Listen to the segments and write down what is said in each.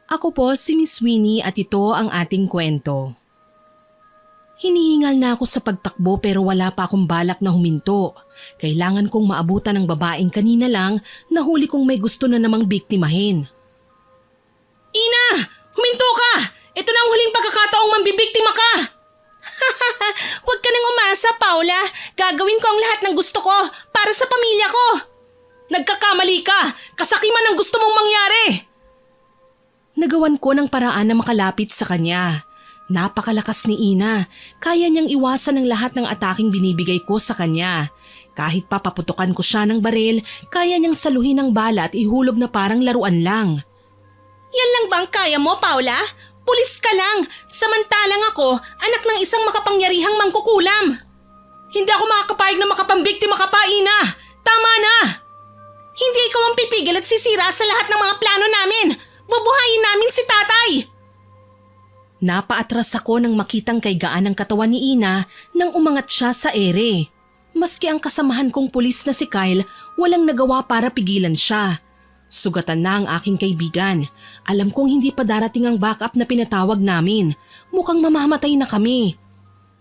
Ako po si Miss Winnie at ito ang ating kwento. Hinihingal na ako sa pagtakbo pero wala pa akong balak na huminto. Kailangan kong maabutan ng babaeng kanina lang na huli kong may gusto na namang biktimahin. Ina! Huminto ka! Ito na ang huling pagkakataong mambibiktima ka! Huwag ka nang umasa, Paula. Gagawin ko ang lahat ng gusto ko para sa pamilya ko. Nagkakamali ka! Kasakiman ang gusto mong mangyari! Nagawan ko ng paraan na makalapit sa kanya. Napakalakas ni Ina. Kaya niyang iwasan ang lahat ng ataking binibigay ko sa kanya. Kahit pa paputukan ko siya ng baril, kaya niyang saluhin ng bala at ihulog na parang laruan lang. Yan lang bang kaya mo, Paula? Pulis ka lang, samantalang ako, anak ng isang makapangyarihang mangkukulam. Hindi ako makakapayag na makapambiktima ka pa, Ina. Tama na! Hindi ikaw ang pipigil at sisira sa lahat ng mga plano namin. Bubuhayin namin si tatay. Napaatras ako nang makitang kay gaan ang katawan ni Ina nang umangat siya sa ere. Maski ang kasamahan kong pulis na si Kyle, walang nagawa para pigilan siya. Sugatan na ang aking kaibigan. Alam kong hindi pa darating ang backup na pinatawag namin. Mukhang mamamatay na kami.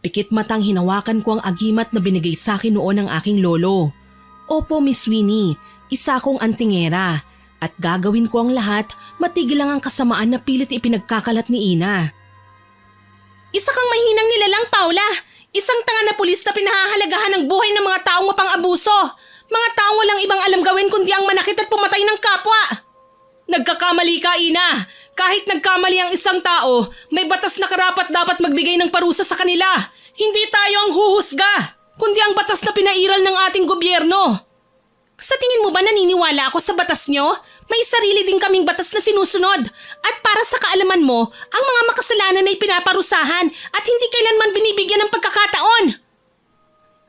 Pikit matang hinawakan ko ang agimat na binigay sa akin noon ng aking lolo. Opo, Miss Winnie, isa akong antingera. At gagawin ko ang lahat, matigil lang ang kasamaan na pilit ipinagkakalat ni Ina. Isa kang mahinang nilalang, Paula. Isang tanga na pulis na pinahahalagahan ng buhay ng mga taong mapang-abuso. Mga taong walang ibang alam gawin kundi ang manakit at pumatay ng kapwa. Nagkakamali ka, Ina. Kahit nagkamali ang isang tao, may batas na karapat dapat magbigay ng parusa sa kanila. Hindi tayo ang huhusga, kundi ang batas na pinairal ng ating gobyerno. Sa tingin mo ba naniniwala ako sa batas nyo? May sarili din kaming batas na sinusunod. At para sa kaalaman mo, ang mga makasalanan ay pinaparusahan at hindi kailanman binibigyan ng pagkakataon.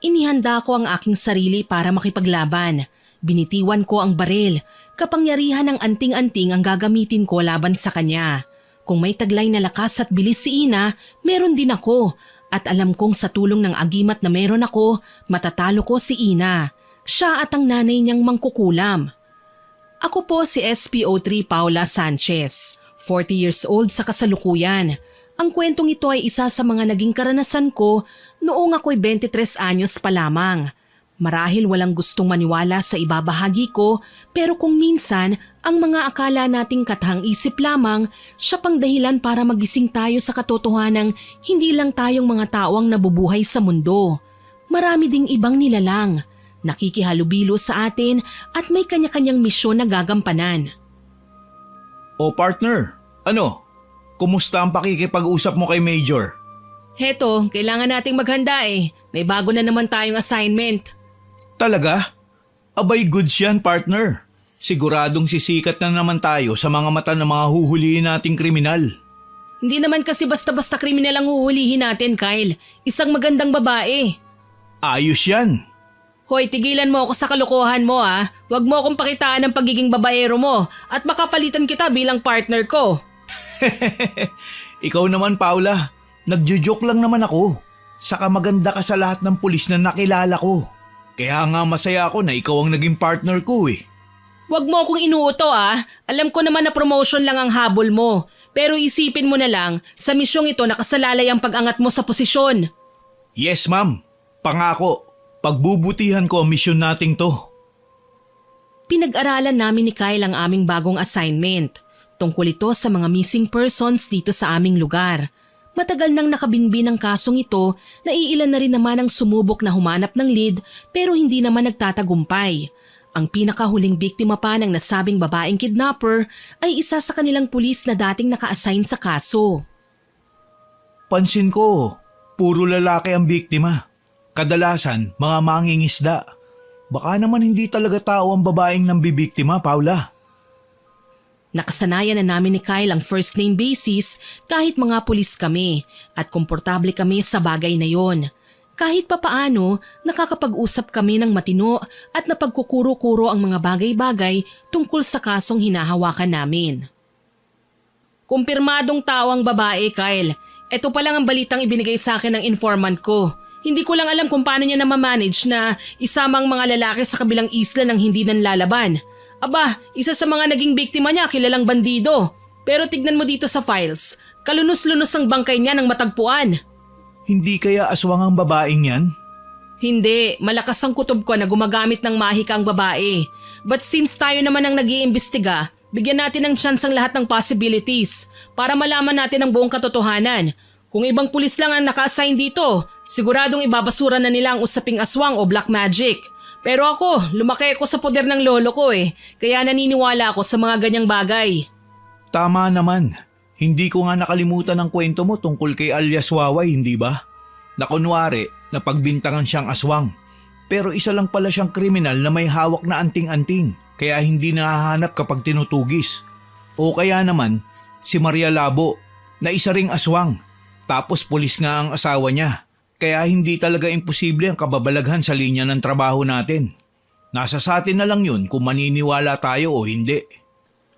Inihanda ko ang aking sarili para makipaglaban. Binitiwan ko ang baril. Kapangyarihan ng anting-anting ang gagamitin ko laban sa kanya. Kung may taglay na lakas at bilis si Ina, meron din ako. At alam kong sa tulong ng agimat na meron ako, matatalo ko si Ina. Siya at ang nanay niyang mangkukulam. Ako po si SPO3 Paula Sanchez, 40 years old sa kasalukuyan. Ang kwentong ito ay isa sa mga naging karanasan ko noong ako'y 23 anyos pa lamang. Marahil walang gustong maniwala sa ibabahagi ko, pero kung minsan ang mga akala nating katahang isip lamang, siya pang dahilan para magising tayo sa katotohanang hindi lang tayong mga tao ang nabubuhay sa mundo. Marami ding ibang nilalang. Nakikihalubilo sa atin at may kanya-kanyang misyon na gagampanan. O partner, ano? Kumusta ang pakikipag-usap mo kay Major? Heto, kailangan nating maghanda eh. May bago na naman tayong assignment. Talaga? Abay goods yan, partner. Siguradong sisikat na naman tayo sa mga mata ng mga huhulihin nating kriminal. Hindi naman kasi basta-basta kriminal ang huhulihin natin, Kyle. Isang magandang babae. Ayos yan. Hoy, tigilan mo ako sa kalokohan mo ah. Huwag mo akong pakitaan ng pagiging babaero mo at makapalitan kita bilang partner ko. Ikaw naman, Paula. Nagjo-joke lang naman ako. Saka maganda ka sa lahat ng pulis na nakilala ko. Kaya nga masaya ako na ikaw ang naging partner ko eh. Huwag mo akong inuuto ah. Alam ko naman na promotion lang ang habol mo. Pero isipin mo na lang, sa misyong ito nakasalalay ang pag-angat mo sa posisyon. Yes, ma'am. Pangako. Pagbubutihan ko ang misyon nating to. Pinag-aralan namin ni Kyle ang aming bagong assignment. Tungkol ito sa mga missing persons dito sa aming lugar. Matagal nang nakabinbin ang kasong ito, naiilan na rin naman ang sumubok na humanap ng lead pero hindi naman nagtatagumpay. Ang pinakahuling biktima pa ng nasabing babaeng kidnapper ay isa sa kanilang pulis na dating naka-assign sa kaso. Pansin ko, puro lalaki ang biktima. Kadalasan, mga mangingisda. Baka naman hindi talaga tao ang babaeng nambibiktima, Paula. Nakasanayan na namin ni Kyle ang first name basis kahit mga pulis kami at komportable kami sa bagay na yon. Kahit papaano, nakakapag-usap kami ng matino at napagkukuro-kuro ang mga bagay-bagay tungkol sa kasong hinahawakan namin. Kumpirmadong tao ang babae, Kyle. Ito pa lang ang balitang ibinigay sa akin ng informant ko. Hindi ko lang alam kung paano niya na-manage na isama ang mga lalaki sa kabilang isla ng hindi nanlalaban. Aba, isa sa mga naging biktima niya kilalang bandido. Pero tignan mo dito sa files. Kalunos-lunos ang bangkay niya ng matagpuan. Hindi kaya aswang ang babaeng yan? Hindi, malakas ang kutob ko na gumagamit ng mahika ang babae. But since tayo naman ang nag-iimbestiga, bigyan natin ng chance ang lahat ng possibilities para malaman natin ang buong katotohanan. Kung ibang pulis lang ang naka-assign dito, siguradong ibabasura na nila ang usaping aswang o black magic. Pero ako, lumaki ako sa poder ng lolo ko kaya naniniwala ako sa mga ganyang bagay. Tama naman. Hindi ko nga nakalimutan ang kwento mo tungkol kay alias Waway, hindi ba? Na kunwari, napagbintangan siyang aswang. Pero isa lang pala siyang kriminal na may hawak na anting-anting, kaya hindi nahahanap kapag tinutugis. O kaya naman, si Maria Labo, na isa ring aswang. Tapos pulis nga ang asawa niya. Kaya hindi talaga imposible ang kababalaghan sa linya ng trabaho natin. Nasa sa atin na lang yun kung maniniwala tayo o hindi.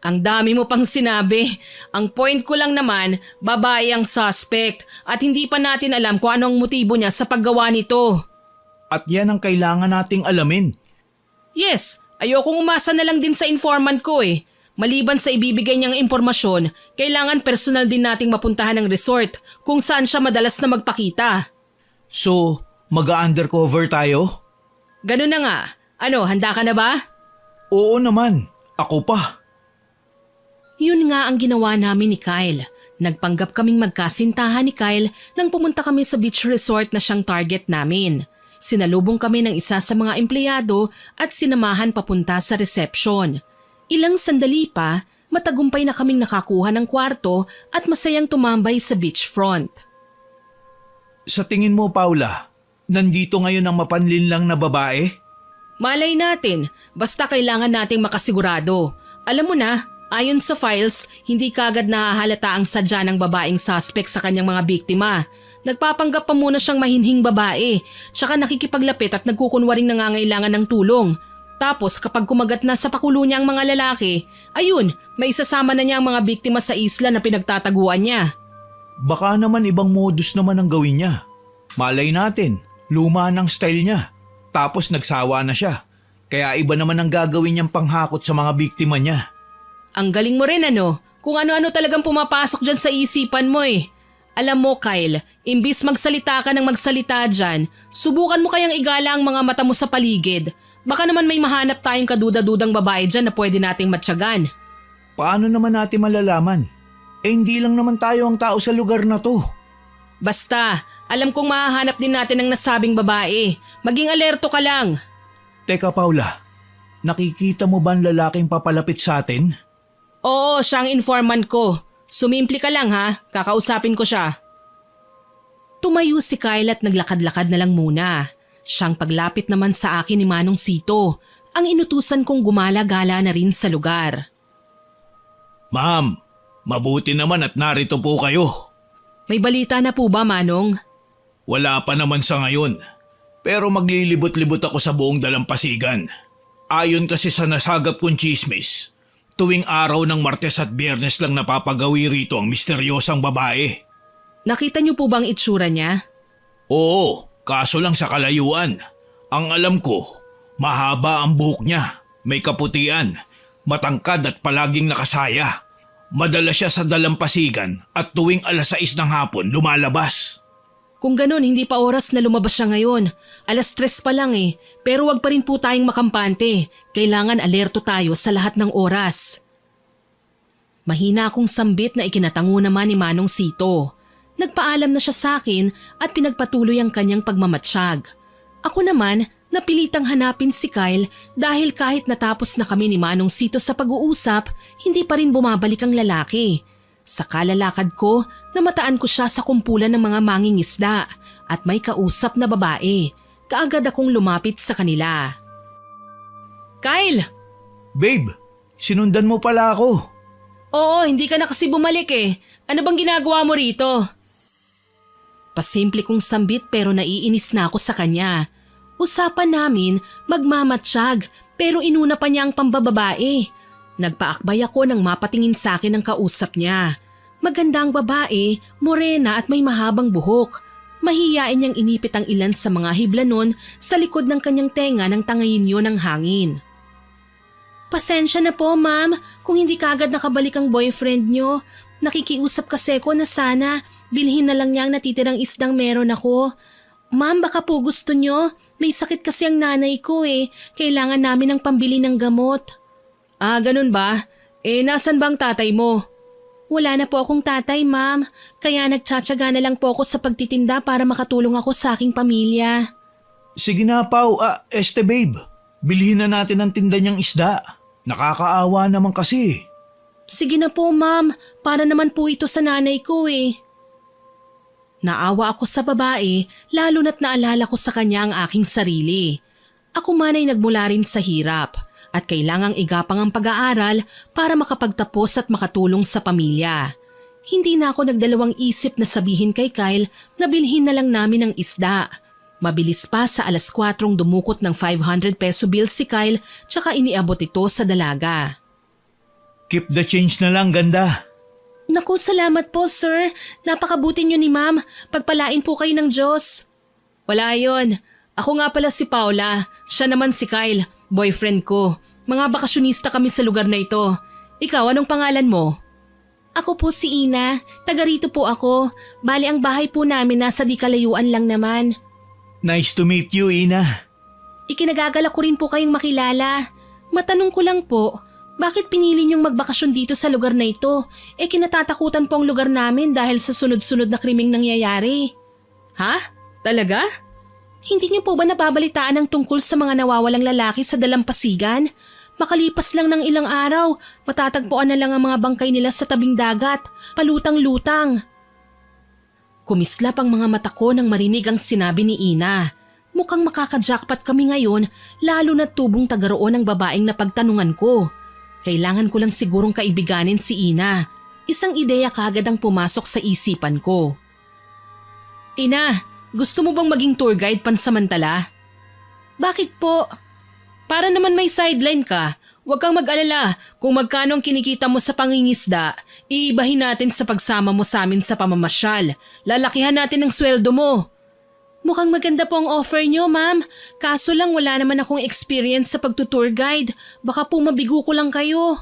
Ang dami mo pang sinabi. Ang point ko lang naman, babae ang suspect at hindi pa natin alam kung ano ang motibo niya sa paggawa nito. At yan ang kailangan nating alamin. Yes, ayokong umasa na lang din sa informant ko Maliban sa ibibigay niyang impormasyon, kailangan personal din nating mapuntahan ng resort kung saan siya madalas na magpakita. So, mag-undercover tayo? Ganun na nga. Ano, handa ka na ba? Oo naman, ako pa. Yun nga ang ginawa namin ni Kyle. Nagpanggap kaming magkasintahan ni Kyle nang pumunta kami sa beach resort na siyang target namin. Sinalubong kami ng isa sa mga empleyado at sinamahan papunta sa reception. Ilang sandali pa, matagumpay na kaming nakakuha ng kwarto at masayang tumambay sa beachfront. Sa tingin mo, Paula, nandito ngayon ang mapanlinlang na babae? Malay natin, basta kailangan nating makasigurado. Alam mo na, ayon sa files, hindi kagad nahahalata ang sadya ng babaeng suspect sa kanyang mga biktima. Nagpapanggap pa muna siyang mahinhing babae, tsaka nakikipaglapit at nagkukunwaring nangangailangan ng tulong. Tapos kapag kumagat na sa pakulo niya ang mga lalaki, ayun, may isasama na niya ang mga biktima sa isla na pinagtataguan niya. Baka naman ibang modus naman ang gawin niya. Malay natin, luma ng style niya. Tapos nagsawa na siya. Kaya iba naman ang gagawin niyang panghakot sa mga biktima niya. Ang galing mo rin kung ano-ano talagang pumapasok dyan sa isipan mo Alam mo Kyle, imbis magsalita ka ng magsalita dyan, subukan mo kayang igala ang mga mata mo sa paligid. Baka naman may mahanap tayong kaduda-dudang babae dyan na pwede nating matyagan. Paano naman natin malalaman? Hindi lang naman tayo ang tao sa lugar na to. Basta, alam kong mahahanap din natin ang nasabing babae. Maging alerto ka lang. Teka Paula, nakikita mo ba ang lalaking papalapit sa atin? Oo, siya ang informant ko. Sumimpli ka lang kakausapin ko siya. Tumayo si Kyle at naglakad-lakad na lang muna. Siyang paglapit naman sa akin ni Manong Sito, ang inutusan kong gumala-gala na rin sa lugar. Ma'am, mabuti naman at narito po kayo. May balita na po ba, Manong? Wala pa naman sa ngayon, pero maglilibot-libot ako sa buong dalampasigan. Ayon kasi sa nasagap kong chismis, tuwing araw ng Martes at Biyernes lang napapagawi rito ang misteryosang babae. Nakita niyo po bang itsura niya? Oo, kaso lang sa kalayuan. Ang alam ko, mahaba ang buhok niya, may kaputian, matangkad at palaging nakasaya. Madala siya sa dalampasigan at tuwing 6:00 ng hapon lumalabas. Kung ganun, hindi pa oras na lumabas siya ngayon. 3:00 pa lang pero wag pa rin po tayong makampante. Kailangan alerto tayo sa lahat ng oras. Mahina akong sambit na ikinatango naman ni Manong Sito. Nagpaalam na siya sa akin at pinagpatuloy ang kanyang pagmamatsyag. Ako naman, napilitang hanapin si Kyle dahil kahit natapos na kami ni Manong Sito sa pag-uusap, hindi pa rin bumabalik ang lalaki. Sa kalalakad ko, namataan ko siya sa kumpulan ng mga mangingisda at may kausap na babae. Kaagad akong lumapit sa kanila. Kyle! Babe, sinundan mo pala ako. Oo, hindi ka na kasi bumalik Ano bang ginagawa mo rito? Pasimple kong sambit pero naiinis na ako sa kanya. Usapan namin magmamatsyag pero inuna pa niya ang pambababae. Nagpaakbay ako nang mapatingin sa akin ang kausap niya. Maganda ang babae, morena at may mahabang buhok. Mahiyain niyang inipit ang ilan sa mga hibla nun sa likod ng kanyang tenga nang tangayin yun ng hangin. Pasensya na po, ma'am, kung hindi kagad nakabalik ang boyfriend nyo. Nakikiusap kasi ko na sana bilhin na lang niya ang natitirang isdang meron ako. Ma'am, baka po gusto nyo. May sakit kasi ang nanay ko eh. Kailangan namin ng pambili ng gamot. Ah, ganun ba? Nasan bang tatay mo? Wala na po akong tatay, ma'am. Kaya nagtsatsaga na lang po ako sa pagtitinda para makatulong ako sa aking pamilya. Sige na, Pao. Babe. Bilhin na natin ang tinda niyang isda. Nakakaawa naman kasi. Sige na po, ma'am. Para naman po ito sa nanay ko eh. Naawa ako sa babae, lalo na't naalala ko sa kanya ang aking sarili. Ako man ay nagmula rin sa hirap at kailangang igapang ang pag-aaral para makapagtapos at makatulong sa pamilya. Hindi na ako nagdalawang isip na sabihin kay Kyle na bilhin na lang namin ang isda. Mabilis pa sa 4:00 dumukot ng 500 peso bill si Kyle tsaka iniabot ito sa dalaga. Keep the change na lang, ganda. Naku, salamat po sir. Napakabuti niyo ni ma'am. Pagpalain po kayo ng Diyos. Wala yon. Ako nga pala si Paula. Siya naman si Kyle, boyfriend ko. Mga bakasyonista kami sa lugar na ito. Ikaw, anong pangalan mo? Ako po si Ina. Taga rito po ako. Bali ang bahay po namin nasa di kalayuan lang naman. Nice to meet you, Ina. Ikinagagalak ko rin po kayong makilala. Matanong ko lang po, bakit pinili niyong magbakasyon dito sa lugar na ito? Kinatatakutan po ang lugar namin dahil sa sunod-sunod na krimeng nangyayari. Ha? Talaga? Hindi niyo po ba nababalitaan ang tungkol sa mga nawawalang lalaki sa dalampasigan? Makalipas lang ng ilang araw, matatagpuan na lang ang mga bangkay nila sa tabing dagat, palutang-lutang. Kumislap ang mga mata ko nang marinig ang sinabi ni Ina. Mukhang makaka-jackpot kami ngayon, lalo na tubong tagaroon ng babaeng napagtanungan ko. Kailangan ko lang sigurong kaibiganin si Ina. Isang ideya kagad ang pumasok sa isipan ko. Ina, gusto mo bang maging tour guide pansamantala? Bakit po? Para naman may sideline ka. Huwag kang mag-alala kung magkano ang kinikita mo sa pangingisda, iibahin natin sa pagsama mo sa amin sa pamamasyal. Lalakihan natin ang sweldo mo. Mukhang maganda po ang offer nyo, ma'am. Kaso lang wala naman akong experience sa pagtutour guide. Baka po mabigo ko lang kayo.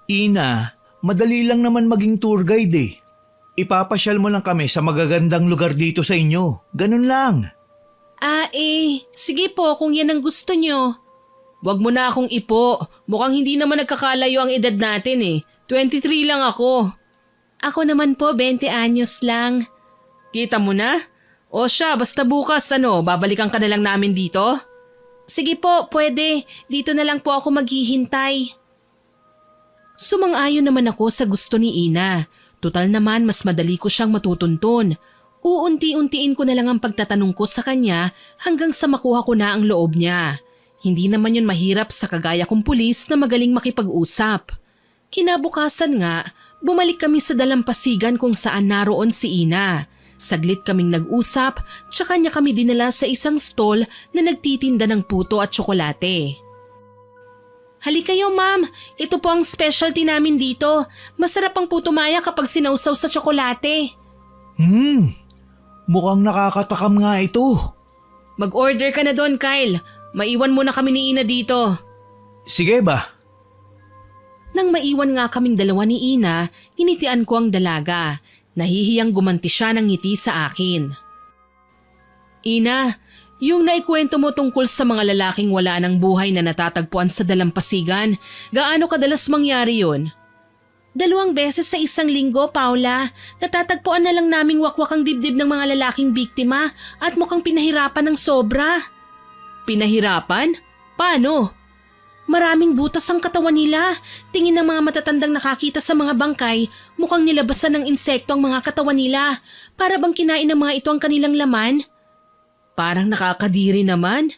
Ina, madali lang naman maging tour guide eh. Ipapasyal mo lang kami sa magagandang lugar dito sa inyo. Ganun lang. Sige po kung yan ang gusto nyo. Wag mo na akong ipo. Mukhang hindi naman nagkakalayo ang edad natin eh. 23 lang ako. Ako naman po 20 anyos lang. Kita mo na? O siya, basta bukas babalikan ka na lang namin dito? Sige po, pwede. Dito na lang po ako maghihintay. Sumang-ayon naman ako sa gusto ni Ina. Tutal naman mas madali ko siyang matutuntun. Uunti-untiin ko na lang ang pagtatanong ko sa kanya hanggang sa makuha ko na ang loob niya. Hindi naman yun mahirap sa kagaya kong pulis na magaling makipag-usap. Kinabukasan nga, bumalik kami sa dalampasigan kung saan naroon si Ina. Saglit kaming nag-usap, tsaka niya kami dinala sa isang stall na nagtitinda ng puto at tsokolate. Halika kayo, ma'am. Ito po ang specialty namin dito. Masarap ang puto maya kapag sinausaw sa tsokolate. Mukhang nakakatakam nga ito. Mag-order ka na doon, Kyle. Maiwan mo na kami ni Ina dito. Sige ba? Nang maiwan nga kaming dalawa ni Ina, initian ko ang dalaga. Nahihiyang gumanti siya ng ngiti sa akin. Ina, yung naikwento mo tungkol sa mga lalaking wala ng buhay na natatagpuan sa dalampasigan, gaano kadalas mangyari yun? 2 beses sa isang linggo, Paula. Natatagpuan na lang naming wakwak ang dibdib ng mga lalaking biktima at mukhang pinahirapan ng sobra. Pinahirapan? Paano? Maraming butas ang katawan nila. Tingin ng mga matatandang nakakita sa mga bangkay, mukhang nilabasan ng insekto ang mga katawan nila. Para bang kinain ng mga ito ang kanilang laman? Parang nakakadiri naman.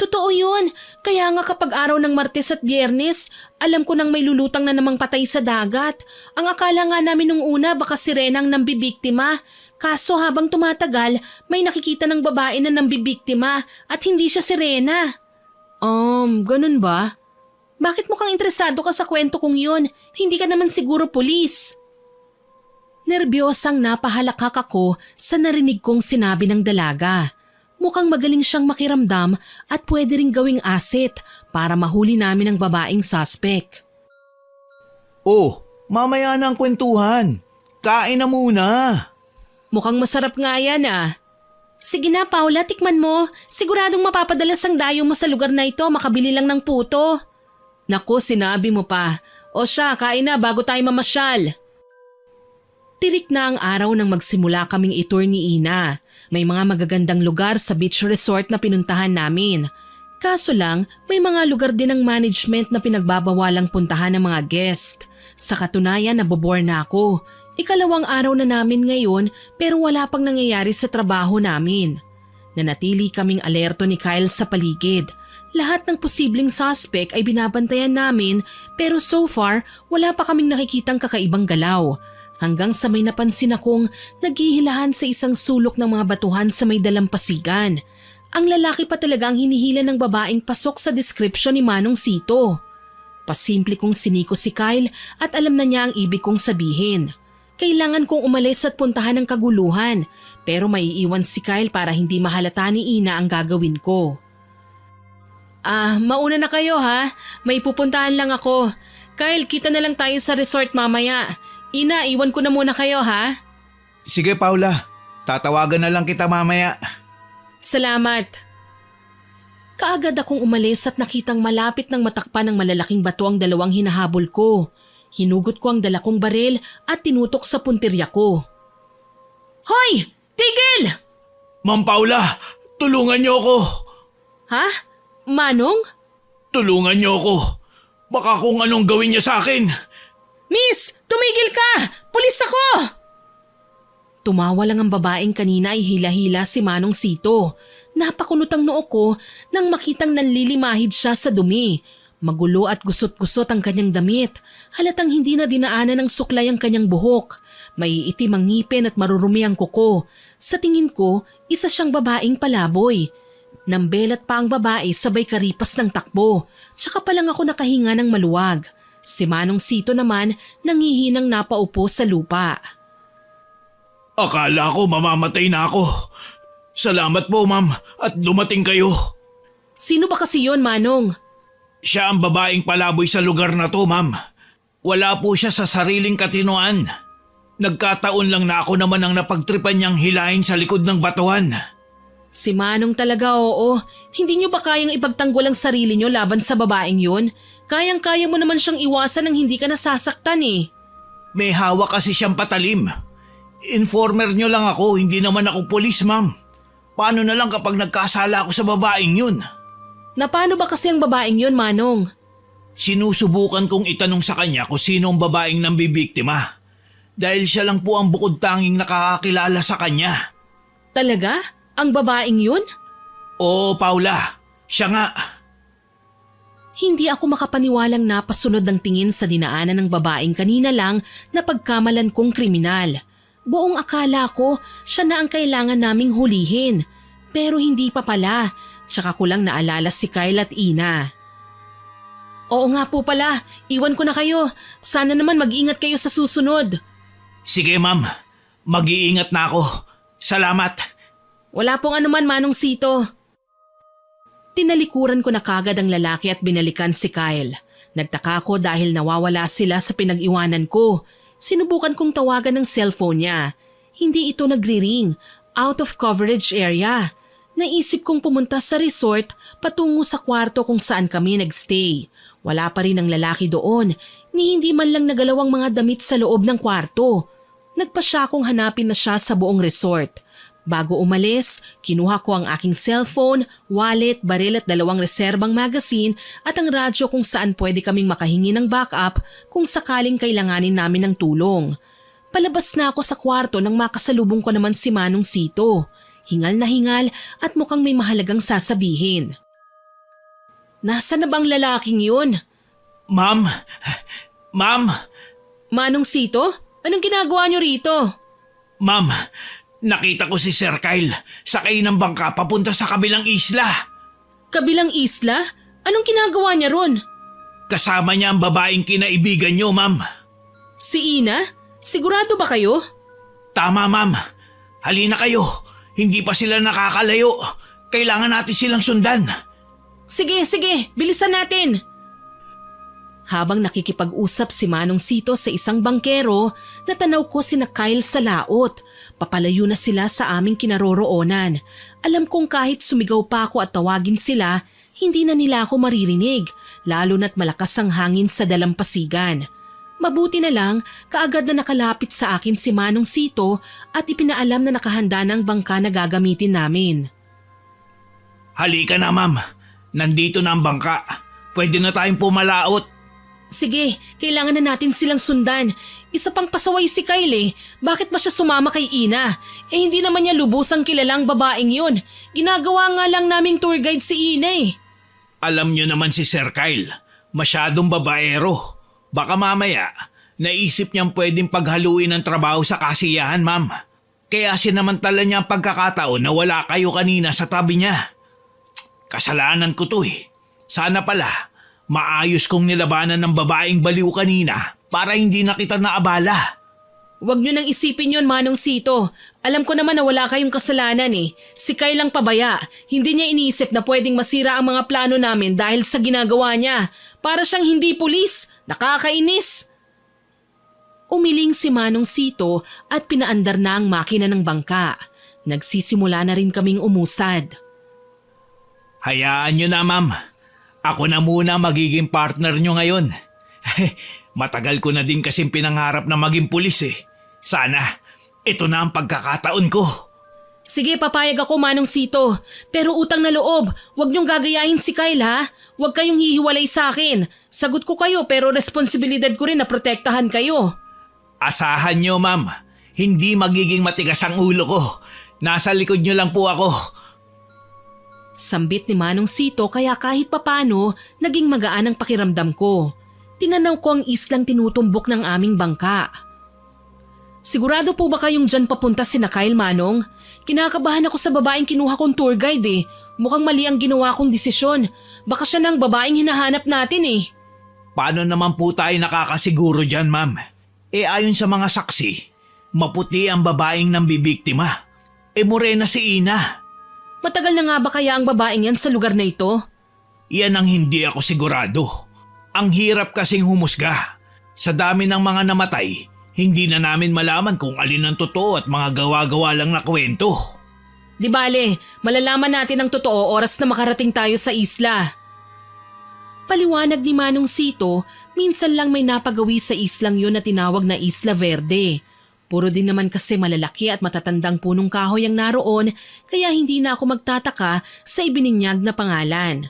Totoo yun. Kaya nga kapag araw ng Martes at Biyernes, alam ko nang may lulutang na namang patay sa dagat. Ang akala nga namin nung una baka sirena ang nambibiktima. Kaso habang tumatagal, may nakikita ng babae na nambibiktima at hindi siya sirena. Ganun ba? Bakit mukhang interesado ka sa kwento kong yun? Hindi ka naman siguro pulis. Nerbyosang napahalakak ako sa narinig kong sinabi ng dalaga. Mukhang magaling siyang makiramdam at pwede ring gawing asset para mahuli namin ang babaeng suspect. Oh, mamaya na ang kwentuhan. Kain na muna. Mukhang masarap nga yan ah. Sige na Paula, tikman mo. Siguradong mapapadalas ang dayo mo sa lugar na ito, makabili lang ng puto. Naku, sinabi mo pa. O siya, kain na bago tayo mamasyal. Tirik na ang araw nang magsimula kaming itour ni Ina. May mga magagandang lugar sa beach resort na pinuntahan namin. Kaso lang, may mga lugar din ng management na pinagbabawalang puntahan ng mga guest. Sa katunayan, nabobore na ako. Ikalawang araw na namin ngayon pero wala pang nangyayari sa trabaho namin. Nanatili kaming alerto ni Kyle sa paligid. Lahat ng posibleng suspect ay binabantayan namin pero so far wala pa kaming nakikitang kakaibang galaw. Hanggang sa may napansin akong naghihilahan sa isang sulok ng mga batuhan sa may dalampasigan. Ang lalaki pa talaga ang hinihila ng babaeng pasok sa description ni Manong Sito. Pasimple kong siniko si Kyle at alam na niya ang ibig kong sabihin. Kailangan kong umalis at puntahan ng kaguluhan pero maiiwan si Kyle para hindi mahalata ni Ina ang gagawin ko. Mauna na kayo ha. May pupuntahan lang ako. Kyle, kita na lang tayo sa resort mamaya. Ina, iwan ko na muna kayo ha. Sige Paula, tatawagan na lang kita mamaya. Salamat. Kaagad akong umalis at nakitang malapit ng matakpan ng malalaking bato ang dalawang hinahabol ko. Hinugot ko ang dala kong baril at tinutok sa puntirya ko. Hoy! Tigil! Ma'am Paula, tulungan niyo ako. Ha? Manong? Tulungan niyo ako. Baka kung anong gawin niya sa akin. Miss! Tumigil ka! Pulis ako! Tumawa lang ang babaeng kanina ay hila-hila si Manong Sito. Napakunot ang noo ko nang makitang nanlilimahid siya sa dumi. Magulo at gusot-gusot ang kanyang damit. Halatang hindi na dinaanan ng suklay ang kanyang buhok. May itim ang ngipin at marurumi ang kuko. Sa tingin ko, isa siyang babaeng palaboy. Nambelat pa ang babae sabay karipas ng takbo. Tsaka pa lang ako nakahinga ng maluwag. Si Manong Sito naman nangihinang napaupo sa lupa. Akala ko mamamatay na ako. Salamat po ma'am at dumating kayo. Sino ba kasi yon, Manong? Siya ang babaeng palaboy sa lugar na to ma'am. Wala po siya sa sariling katinoan. Nagkataon lang na ako naman ang napagtripan niyang hilahin sa likod ng batuhan. Si Manong talaga, oo. Hindi niyo ba kayang ipagtanggol ang sarili niyo laban sa babaeng yun? Kayang-kaya mo naman siyang iwasan nang hindi ka nasasaktan eh. May hawak kasi siyang patalim. Informer niyo lang ako, hindi naman ako pulis ma'am. Paano na lang kapag nagkasala ako sa babaeng yun? Na paano ba kasi ang babaeng yun, Manong? Sinusubukan kong itanong sa kanya kung sino ang babaeng nambibiktima. Dahil siya lang po ang bukod tanging nakakakilala sa kanya. Talaga? Ang babaeng yun? Oo, Paula. Siya nga. Hindi ako makapaniwalang napasunod ng tingin sa dinaanan ng babaeng kanina lang na pagkamalan kong kriminal. Buong akala ko siya na ang kailangan naming hulihin. Pero hindi pa pala. Tsaka ko lang naalala si Kyle at Ina. Oo nga po pala, iwan ko na kayo. Sana naman mag-ingat kayo sa susunod. Sige ma'am, mag-iingat na ako. Salamat. Wala pong anuman, Manong Sito. Tinalikuran ko na kagad ang lalaki at binalikan si Kyle. Nagtaka ko dahil nawawala sila sa pinag-iwanan ko. Sinubukan kong tawagan ng cellphone niya. Hindi ito nagri-ring. Out of coverage area. Naisip kong pumunta sa resort patungo sa kwarto kung saan kami nagstay. Wala pa rin ang lalaki doon, ni hindi man lang nagalaw ang mga damit sa loob ng kwarto. Nagpasya akong hanapin na siya sa buong resort. Bago umalis, kinuha ko ang aking cellphone, wallet, baril at 2 reserbang magazine at ang radyo kung saan pwede kaming makahingi ng backup kung sakaling kailanganin namin ng tulong. Palabas na ako sa kwarto nang makasalubong ko naman si Manong Sito. Hingal na hingal at mukhang may mahalagang sasabihin. Nasaan na bang lalaking yun? Ma'am! Ma'am! Manong Sito? Anong ginagawa niyo rito? Ma'am, nakita ko si Sir Kyle sakay ng bangka papunta sa kabilang isla. Kabilang isla? Anong ginagawa niya ron? Kasama niya ang babaeng kinaibigan niyo, ma'am. Si Ina? Sigurado ba kayo? Tama, ma'am. Halina kayo. Hindi pa sila nakakalayo. Kailangan natin silang sundan. Sige, bilisan natin! Habang nakikipag-usap si Manong Sito sa isang bangkero, natanaw ko sina Kyle sa laot. Papalayo na sila sa aming kinaroroonan. Alam kong kahit sumigaw pa ako at tawagin sila, hindi na nila ako maririnig, lalo na't malakas ang hangin sa dalampasigan. Mabuti na lang, kaagad na nakalapit sa akin si Manong Sito at ipinaalam na nakahanda ng bangka na gagamitin namin. Halika na, ma'am. Nandito na ang bangka. Pwede na tayong pumalaot. Sige, kailangan na natin silang sundan. Isa pang pasaway si Kyle eh. Bakit ba siya sumama kay Ina? Hindi naman niya lubusang kilalang babaeng yun. Ginagawa nga lang naming tour guide si Ina eh. Alam niyo naman si Sir Kyle, masyadong babaero. Baka mamaya, naisip niyang pwedeng paghaluin ang trabaho sa kasiyahan, ma'am. Kaya sinamantala niya ang pagkakataon na wala kayo kanina sa tabi niya. Kasalanan ko to eh. Sana pala, maayos kong nilabanan ng babaeng baliw kanina para hindi na kita naabala. Huwag niyo nang isipin yon, Manong Sito. Alam ko naman na wala kayong kasalanan eh. Si Kyle lang pabaya. Hindi niya iniisip na pwedeng masira ang mga plano namin dahil sa ginagawa niya. Para siyang hindi pulis. Nakakainis. Umiling si Manong Sito at pinaandar na ang makina ng bangka. Nagsisimula na rin kaming umusad. Hayaan niyo na, ma'am. Ako na muna magiging partner niyo ngayon. Matagal ko na din kasing pinangarap na maging pulis eh. Sana, ito na ang pagkakataon ko. Sige, papayag ako, Manong Sito. Pero utang na loob, huwag niyong gagayahin si Kyle ha. Huwag kayong hihiwalay sa akin. Sagot ko kayo pero responsibilidad ko rin na protektahan kayo. Asahan niyo, ma'am. Hindi magiging matigas ang ulo ko. Nasa likod niyo lang po ako. Sambit ni Manong Sito kaya kahit papano, naging magaan ang pakiramdam ko. Tinanaw ko ang islang tinutumbok ng aming bangka. Sigurado po ba kayong dyan papunta sina Kyle, Manong? Kinakabahan ako sa babaeng kinuha kong tour guide eh. Mukhang mali ang ginawa kong desisyon. Baka siya na ang babaeng hinahanap natin eh. Paano naman po tayo nakakasiguro dyan, ma'am? Ayon sa mga saksi, maputi ang babaeng nambibiktima. Morena si Ina. Matagal na nga ba kaya ang babaeng yan sa lugar na ito? Yan ang hindi ako sigurado. Ang hirap kasing humusga. Sa dami ng mga namatay, hindi na namin malaman kung alin ang totoo at mga gawa-gawa lang na kwento. Di bale, malalaman natin ang totoo oras na makarating tayo sa isla. Paliwanag ni Manong Sito, minsan lang may napagawi sa islang yun na tinawag na Isla Verde. Puro din naman kasi malalaki at matatandang punong kahoy ang naroon kaya hindi na ako magtataka sa ibininyag na pangalan.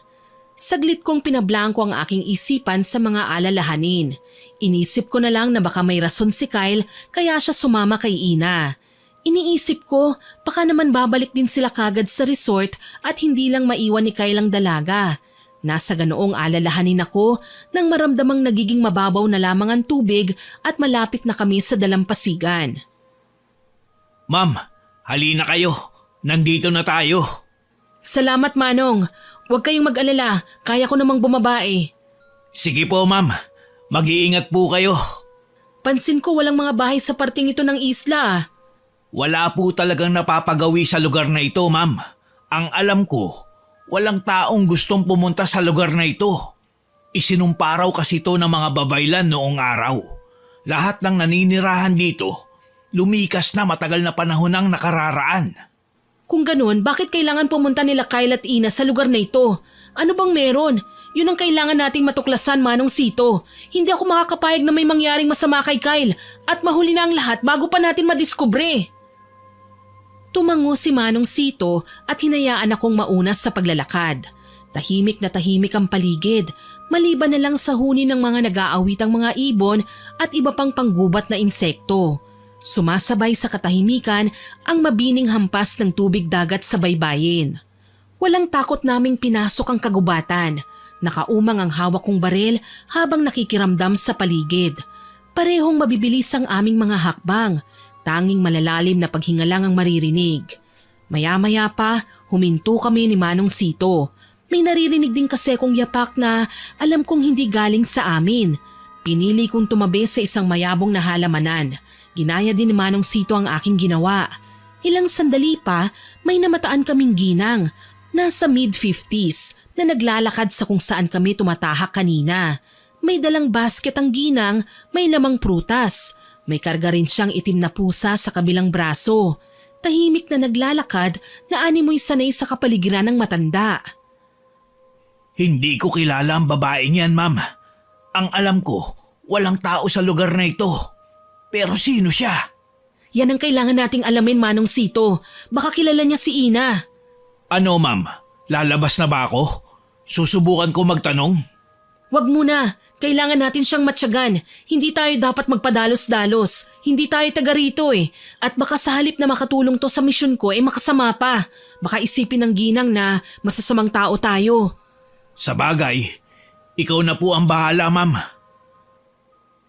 Saglit kong pinablangko ang aking isipan sa mga alalahanin. Inisip ko na lang na baka may rason si Kyle kaya siya sumama kay Ina. Iniisip ko baka naman babalik din sila kagad sa resort at hindi lang maiwan ni Kyle ang dalaga. Nasa ganoong alalahanin ako nang maramdamang nagiging mababaw na lamang ang tubig at malapit na kami sa dalampasigan. Ma'am, halina kayo. Nandito na tayo. Salamat, Manong. Huwag kayong mag-alala. Kaya ko namang bumabae. Sige po, ma'am. Mag-iingat po kayo. Pansin ko walang mga bahay sa parting ito ng isla. Wala po talagang napapagawi sa lugar na ito, ma'am. Ang alam ko, walang taong gustong pumunta sa lugar na ito. Isinumpa raw kasi ito ng mga babaylan noong araw. Lahat ng naninirahan dito, lumikas na matagal na panahon ang nakararaan. Kung ganun, bakit kailangan pumunta nila Kyle at Ina sa lugar na ito? Ano bang meron? Yun ang kailangan nating matuklasan, Manong Sito. Hindi ako makakapayag na may mangyaring masama kay Kyle at mahuli na ang lahat bago pa natin madiskubre. Tumango si Manong Sito at hinayaan akong mauna sa paglalakad. Tahimik na tahimik ang paligid, maliban na lang sa huni ng mga nag-aawitang mga ibon at iba pang panggubat na insekto. Sumasabay sa katahimikan ang mabining hampas ng tubig dagat sa baybayin. Walang takot naming pinasok ang kagubatan. Nakaumang ang hawak kong baril habang nakikiramdam sa paligid. Parehong mabibilis ang aming mga hakbang. Tanging malalalim na paghinga lang ang maririnig. Maya-maya pa, huminto kami ni Manong Sito. May naririnig din kasi akong yapak na alam kong hindi galing sa amin. Pinili kong tumabi sa isang mayabong na halamanan. Ginaya din ni Manong Sito ang aking ginawa. Ilang sandali pa, may namataan kaming ginang. Nasa mid-50s na naglalakad sa kung saan kami tumatahak kanina. May dalang basket ang ginang, may lamang prutas. May karga rin siyang itim na pusa sa kabilang braso. Tahimik na naglalakad na animoy sanay sa kapaligiran ng matanda. Hindi ko kilala ang babaeng yan, ma'am. Ang alam ko, walang tao sa lugar na ito. Pero sino siya? Yan ang kailangan nating alamin, Manong Sito. Baka kilala niya si Ina. Ano, ma'am? Lalabas na ba ako? Susubukan ko magtanong? Wag muna. Kailangan natin siyang matyagan. Hindi tayo dapat magpadalos-dalos. Hindi tayo taga rito eh. At baka sa halip na makatulong to sa misyon ko makasama pa. Baka isipin ng ginang na masasamang tao tayo. Sa bagay, ikaw na po ang bahala, ma'am.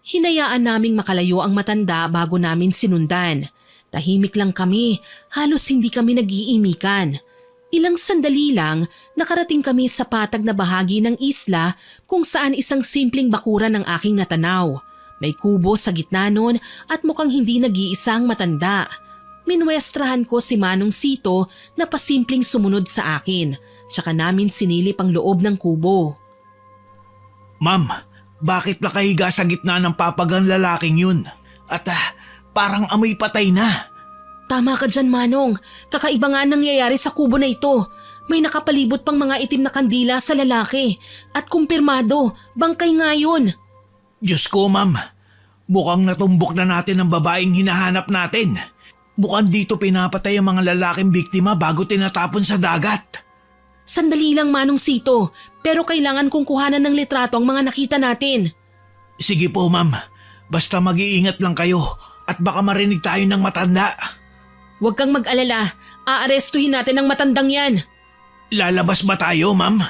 Hinayaan naming makalayo ang matanda bago namin sinundan. Tahimik lang kami, halos hindi kami nag-iimikan. Ilang sandali lang, nakarating kami sa patag na bahagi ng isla kung saan isang simpleng bakuran ang aking natanaw. May kubo sa gitna nun at mukhang hindi nag-iisang matanda. Minwestrahan ko si Manong Sito na pasimpleng sumunod sa akin, tsaka namin sinilip ang loob ng kubo. Ma'am, bakit nakahiga sa gitna ng papagang lalaking yun? At parang amoy patay na. Tama ka dyan, Manong. Kakaiba nga nangyayari sa kubo na ito. May nakapalibot pang mga itim na kandila sa lalaki. At kumpirmado, bangkay nga yun. Diyos ko, ma'am. Mukhang natumbok na natin ang babaeng hinahanap natin. Mukhang dito pinapatay ang mga lalaking biktima bago tinatapon sa dagat. Sandali lang, Manong Sito. Pero kailangan kong kuhanan ng litrato ang mga nakita natin. Sige po, ma'am. Basta mag-iingat lang kayo at baka marinig tayo ng matanda. Huwag kang mag-alala. Aarestuhin natin ang matandang yan. Lalabas ba tayo, ma'am?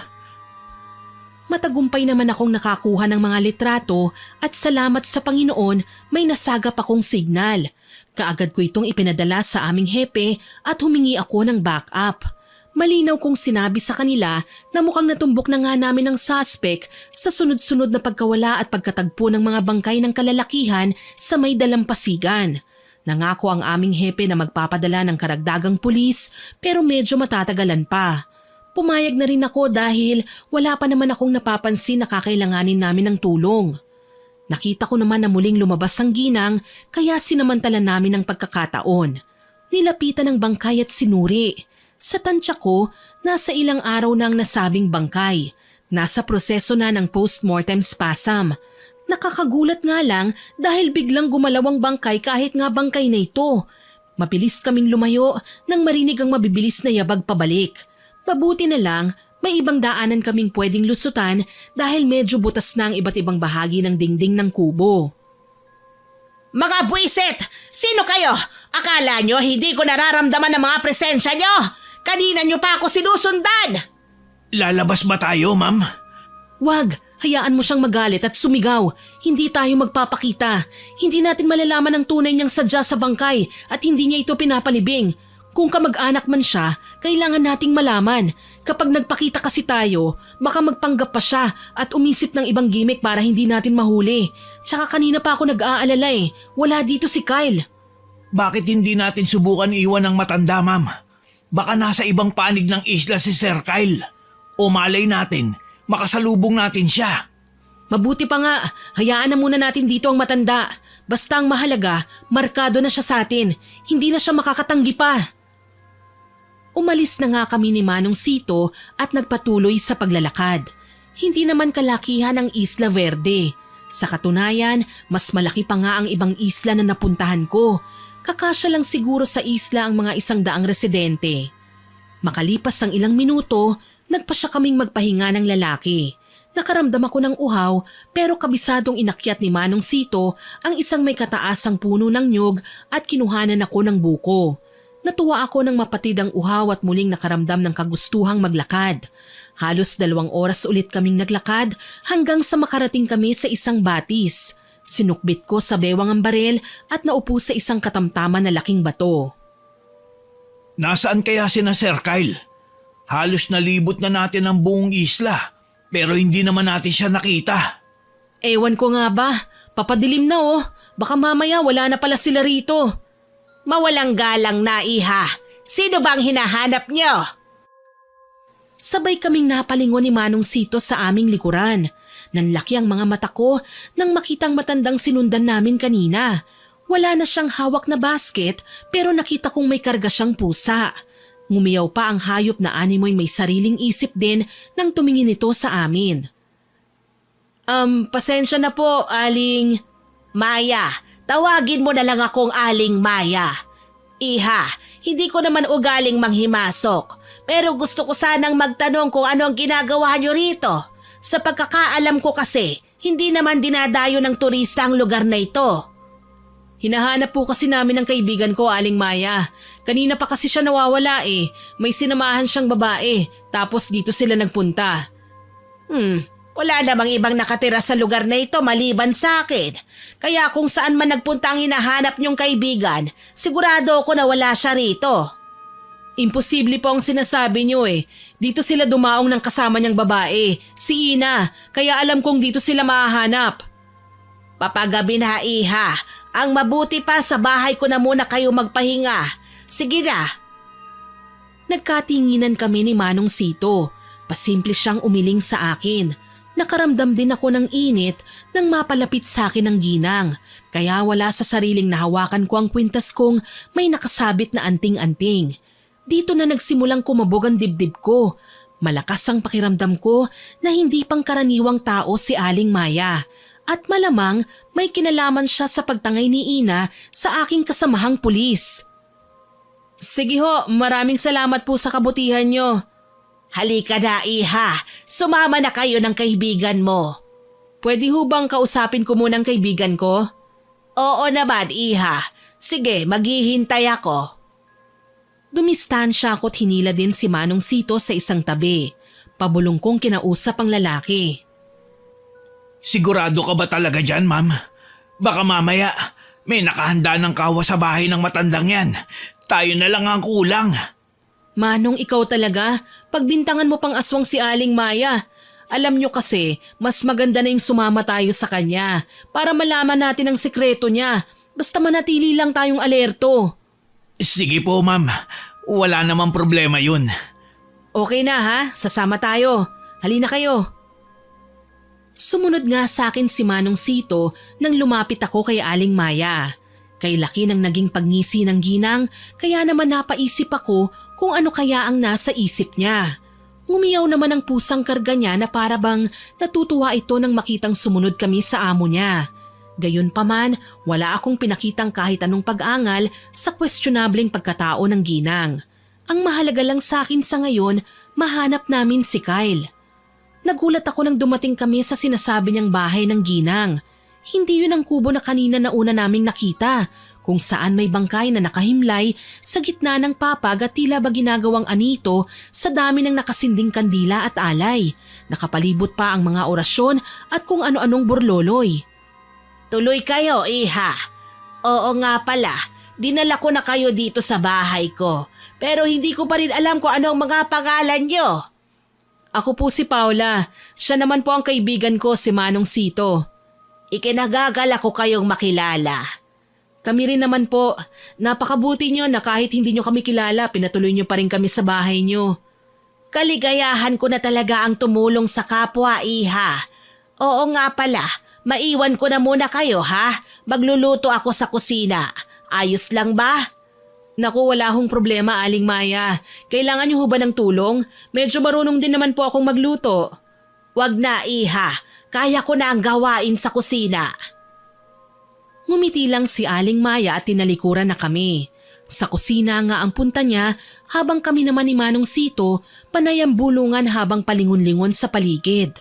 Matagumpay naman akong nakakuha ng mga litrato at salamat sa Panginoon may nasagap akong signal. Kaagad ko itong ipinadala sa aming hepe at humingi ako ng backup. Malinaw kong sinabi sa kanila na mukhang natumbok na nga namin ang suspect sa sunod-sunod na pagkawala at pagkatagpo ng mga bangkay ng kalalakihan sa may dalampasigan. Nangako ang aming hepe na magpapadala ng karagdagang pulis pero medyo matatagalan pa. Pumayag na rin ako dahil wala pa naman akong napapansin na kakailanganin namin ng tulong. Nakita ko naman na muling lumabas ang ginang kaya sinamantala namin ang pagkakataon. Nilapitan ng bangkay at sinuri. Sa tansya ko, nasa ilang araw na ang nasabing bangkay. Nasa proseso na ng postmortem spasm. Nakakagulat nga lang dahil biglang gumalaw ang bangkay kahit nga bangkay na ito. Mabilis kaming lumayo nang marinig ang mabibilis na yabag pabalik. Mabuti na lang, may ibang daanan kaming pwedeng lusutan dahil medyo butas na ang iba't ibang bahagi ng dingding ng kubo. Mga buwisit! Sino kayo? Akala nyo hindi ko nararamdaman ang mga presensya nyo? Kanina nyo pa ako sinusundan! Lalabas ba tayo, ma'am? Wag! Hayaan mo siyang magalit at sumigaw. Hindi tayo magpapakita. Hindi natin malalaman ang tunay niyang sadya sa bangkay at hindi niya ito pinapalibing. Kung kamag-anak man siya, kailangan nating malaman. Kapag nagpakita kasi tayo, baka magpanggap pa siya at umisip ng ibang gimmick para hindi natin mahuli. Tsaka kanina pa ako nag-aalala eh. Wala dito si Kyle. Bakit hindi natin subukan iwan ng matanda, ma'am? Baka nasa ibang panig ng isla si Sir Kyle. O malay natin, makasalubong natin siya. Mabuti pa nga, hayaan na muna natin dito ang matanda. Basta ang mahalaga, markado na siya sa atin. Hindi na siya makakatanggi pa. Umalis na nga kami ni Manong Sito at nagpatuloy sa paglalakad. Hindi naman kalakihan ang Isla Verde. Sa katunayan, mas malaki pa nga ang ibang isla na napuntahan ko. Kakasya lang siguro sa isla ang mga 100 residente. Makalipas ang ilang minuto, nagpasya kaming magpahinga ng lalaki. Nakaramdam ako ng uhaw pero kabisadong inakyat ni Manong Sito ang isang may kataasang puno ng nyog at kinuhanan ako ng buko. Natuwa ako nang mapatid ang uhaw at muling nakaramdam ng kagustuhang maglakad. Halos 2 oras ulit kaming naglakad hanggang sa makarating kami sa isang batis. Sinukbit ko sa bewang ang barel at naupo sa isang katamtaman na laking bato. Nasaan kaya sina Sir Kyle? Halos nalibot na natin ang buong isla pero hindi naman natin siya nakita. Ewan ko nga ba, papadilim na oh. Baka mamaya wala na pala sila rito. Mawalang galang na, iha. Sino bang hinahanap nyo? Sabay kaming napalingon ni Manong Sito sa aming likuran. Nanlaki ang mga mata ko nang makitang matandang sinundan namin kanina. Wala na siyang hawak na basket pero nakita kong may karga siyang pusa. Ngumiyaw pa ang hayop na animoy may sariling isip din nang tumingin ito sa amin. Pasensya na po, Aling... Maya, tawagin mo na lang akong Aling Maya. Iha, hindi ko naman ugaling manghimasok. Pero gusto ko sanang magtanong kung ano ang ginagawa nyo rito. Sa pagkakaalam ko kasi, hindi naman dinadayo ng turista ang lugar na ito. Hinahanap po kasi namin ang kaibigan ko, Aling Maya. Kanina pa kasi siya nawawala eh. May sinamahan siyang babae, tapos dito sila nagpunta. Wala namang ibang nakatira sa lugar na ito maliban sa akin. Kaya kung saan man nagpunta ang hinahanap niyong kaibigan, sigurado ko na wala siya rito. Imposible po ang sinasabi niyo eh. Dito sila dumaong ng kasama niyang babae, si Ina. Kaya alam kong dito sila mahahanap. Papagabi na, Iha. Ang mabuti pa sa bahay ko na muna kayo magpahinga. Sige na. Nagkatinginan kami ni Manong Sito. Pasimple siyang umiling sa akin. Nakaramdam din ako ng init nang mapalapit sa akin ang ginang. Kaya wala sa sariling nahawakan ko ang kwintas kong may nakasabit na anting-anting. Dito na nagsimulang kumabog ang dibdib ko. Malakas ang pakiramdam ko na hindi pangkaraniwang tao si Aling Maya. At malamang may kinalaman siya sa pagtangay ni Ina sa aking kasamahang pulis. Sige ho, maraming salamat po sa kabutihan niyo. Halika na, Iha. Sumama na kayo ng kaibigan mo. Pwede ho bang kausapin ko muna ang kaibigan ko? Oo naman, Iha. Sige, maghihintay ako. Dumistansya ako't hinila din si Manong Sito sa isang tabi. Pabulong kong kinausap ang lalaki. Sigurado ka ba talaga dyan, ma'am? Baka mamaya may nakahanda ng kawa sa bahay ng matandang yan. Tayo na lang ang kulang. Manong, ikaw talaga, pagbintangan mo pang aswang si Aling Maya. Alam nyo kasi, mas maganda na yung sumama tayo sa kanya para malaman natin ang sekreto niya. Basta manatili lang tayong alerto. Sige po, ma'am. Wala namang problema yun. Okay na ha, sasama tayo. Halina kayo. Sumunod nga sa akin si Manong Sito nang lumapit ako kay Aling Maya. Kay laki ng naging pagngisi ng ginang, kaya naman napaisip ako kung ano kaya ang nasa isip niya. Ngumiyaw naman ang pusang karga niya na para bang natutuwa ito nang makitang sumunod kami sa amo niya. Gayunpaman, wala akong pinakitang kahit anong pag-angal sa questionableng pagkatao ng ginang. Ang mahalaga lang sa akin sa ngayon, mahanap namin si Kyle. Nagulat ako nang dumating kami sa sinasabi niyang bahay ng ginang. Hindi yun ang kubo na kanina na una naming nakita, kung saan may bangkay na nakahimlay sa gitna ng papag at tila ba ginagawang anito sa dami ng nakasinding kandila at alay. Nakapalibot pa ang mga orasyon at kung ano-anong burloloy. Tuloy kayo, Iha. Oo nga pala, dinala ko na kayo dito sa bahay ko. Pero hindi ko pa rin alam kung ano ang mga pangalan nyo. Ako po si Paula. Siya naman po ang kaibigan ko, si Manong Sito. Ikinagagal ako kayong makilala. Kami rin naman po. Napakabuti nyo na kahit hindi nyo kami kilala, pinatuloy nyo pa rin kami sa bahay nyo. Kaligayahan ko na talaga ang tumulong sa kapwa, Iha. Oo nga pala, maiwan ko na muna kayo ha. Magluluto ako sa kusina. Ayos lang ba? Naku, wala hong problema, Aling Maya. Kailangan nyo ho ba ng tulong? Medyo marunong din naman po akong magluto. Wag na, Iha. Kaya ko na ang gawain sa kusina. Ngumiti lang si Aling Maya at tinalikuran na kami. Sa kusina nga ang punta niya habang kami naman ni Manong Sito panay ang bulungan habang palingon-lingon sa paligid.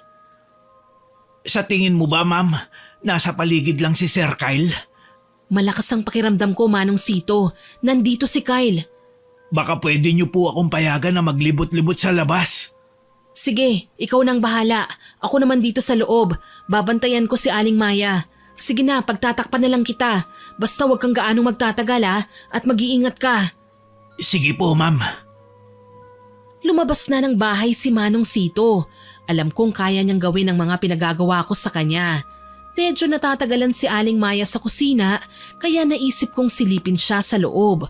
Sa tingin mo ba, ma'am, nasa paligid lang si Sir Kyle? Malakas ang pakiramdam ko, Manong Sito. Nandito si Kyle. Baka pwede niyo po akong payagan na maglibot-libot sa labas. Sige, ikaw nang bahala. Ako naman dito sa loob. Babantayan ko si Aling Maya. Sige na, pagtatakpan na lang kita. Basta huwag kang gaanong magtatagal ha, at mag-iingat ka. Sige po, ma'am. Lumabas na ng bahay si Manong Sito. Alam kong kaya niyang gawin ang mga pinagagawa ko sa kanya. Medyo natatagalan si Aling Maya sa kusina, kaya naisip kong silipin siya sa loob.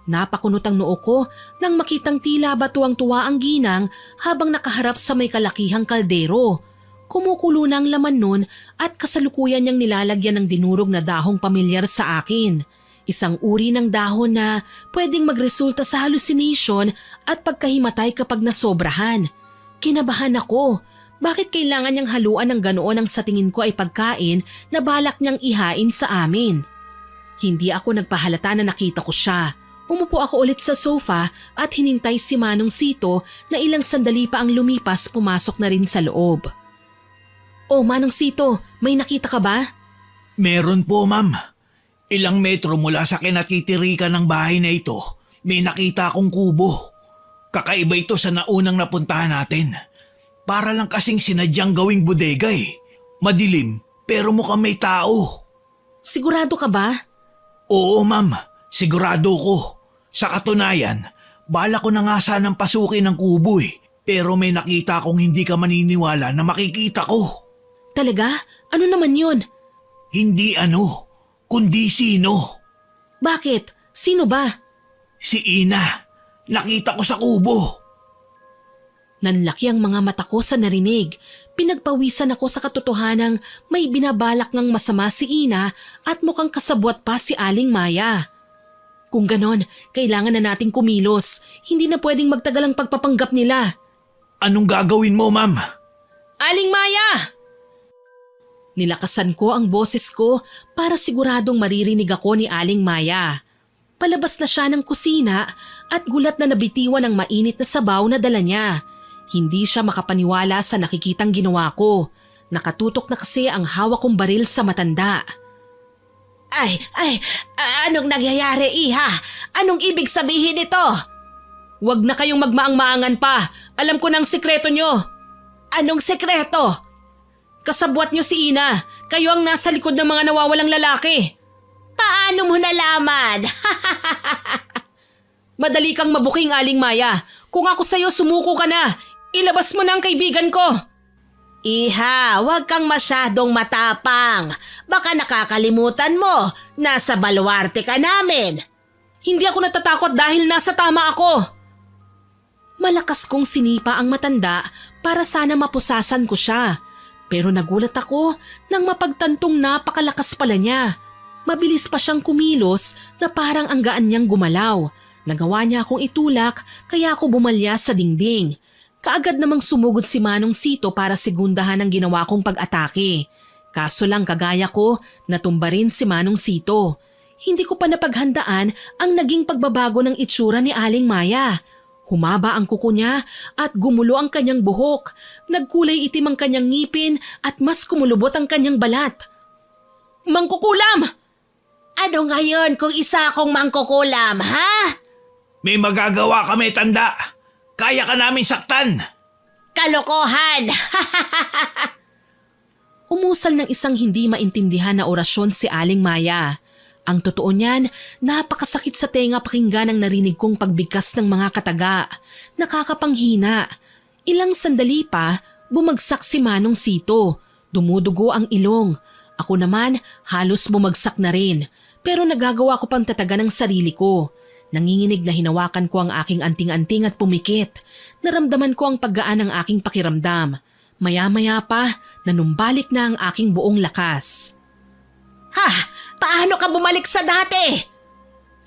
Napakunot ang noo ko nang makitang tila ba tuwang-tuwa ang ginang habang nakaharap sa may kalakihang kaldero. Kumukulo na ang laman nun at kasalukuyan niyang nilalagyan ng dinurog na dahong pamilyar sa akin. Isang uri ng dahon na pwedeng magresulta sa hallucination at pagkahimatay kapag nasobrahan. Kinabahan ako. Bakit kailangan niyang haluan ng ganoon ang sa tingin ko ay pagkain na balak niyang ihain sa amin? Hindi ako nagpahalata na nakita ko siya. Umupo ako ulit sa sofa at hinintay si Manong Sito na ilang sandali pa ang lumipas pumasok na rin sa loob. Oh, Manong Sito, may nakita ka ba? Meron po, ma'am. Ilang metro mula sa kinatitirikan ng bahay na ito, may nakita akong kubo. Kakaiba ito sa naunang napuntahan natin. Para lang kasing sinadyang gawing bodega eh. Madilim, pero mukhang may tao. Sigurado ka ba? Oo, ma'am. Sigurado ko. Sa katunayan, bala ko na nga sanang pasukin ang kubo eh. Pero may nakita akong hindi ka maniniwala na makikita ko. Talaga? Ano naman yun? Hindi ano, kundi sino. Bakit? Sino ba? Si Ina. Nakita ko sa kubo. Nanlaki ang mga mata ko sa narinig. Pinagpawisan ako sa katotohanang may binabalak ng masama si Ina at mukhang kasabwat pa si Aling Maya. Kung ganon, kailangan na nating kumilos. Hindi na pwedeng magtagal ang pagpapanggap nila. Anong gagawin mo, ma'am? Aling Maya! Nilakasan ko ang boses ko para siguradong maririnig ako ni Aling Maya. Palabas na siya ng kusina at gulat na nabitiwan ang mainit na sabaw na dala niya. Hindi siya makapaniwala sa nakikitang ginawa ko. Nakatutok na kasi ang hawak kong baril sa matanda. Anong nangyayari, Iha? Anong ibig sabihin nito? Huwag na kayong magmaang-maangan pa. Alam ko ng sikreto nyo. Anong sekreto? Kasabwat nyo si Ina. Kayo ang nasa likod ng mga nawawalang lalaki. Paano mo nalaman? Madali kang mabuking, Aling Maya. Kung ako sa'yo, sumuko ka na. Ilabas mo na ang kaibigan ko. Iha, huwag kang masyadong matapang. Baka nakakalimutan mo, nasa baluarte ka namin. Hindi ako natatakot dahil nasa tama ako. Malakas kong sinipa ang matanda para sana mapusasan ko siya. Pero nagulat ako nang mapagtantong napakalakas pala niya. Mabilis pa siyang kumilos na parang ang gaan niyang gumalaw. Nagawa niya akong itulak kaya ako bumalya sa dingding. Kaagad namang sumugod si Manong Sito para segundahan ang ginawa kong pag-atake. Kaso lang kagaya ko, natumba rin si Manong Sito. Hindi ko pa napaghandaan ang naging pagbabago ng itsura ni Aling Maya. Humaba ang kuko niya at gumulo ang kanyang buhok. Nagkulay itim ang kanyang ngipin at mas kumulubot ang kanyang balat. Mangkukulam! Ano ngayon kung isa akong mangkukulam, ha? May magagawa kami, tanda. Kaya ka namin saktan. Kalokohan! Umusal ng isang hindi maintindihan na orasyon si Aling Maya. Ang totoo niyan, napakasakit sa tenga pakinggan ang narinig kong pagbigkas ng mga kataga. Nakakapanghina. Ilang sandali pa, bumagsak si Manong Sito. Dumudugo ang ilong. Ako naman, halos bumagsak na rin. Pero nagagawa ko pang tatagan ng sarili ko. Nanginginig na hinawakan ko ang aking anting-anting at pumikit. Naramdaman ko ang paggaan ng aking pakiramdam. Maya-maya pa, nanumbalik na ang aking buong lakas. Ha? Paano ka bumalik sa dati?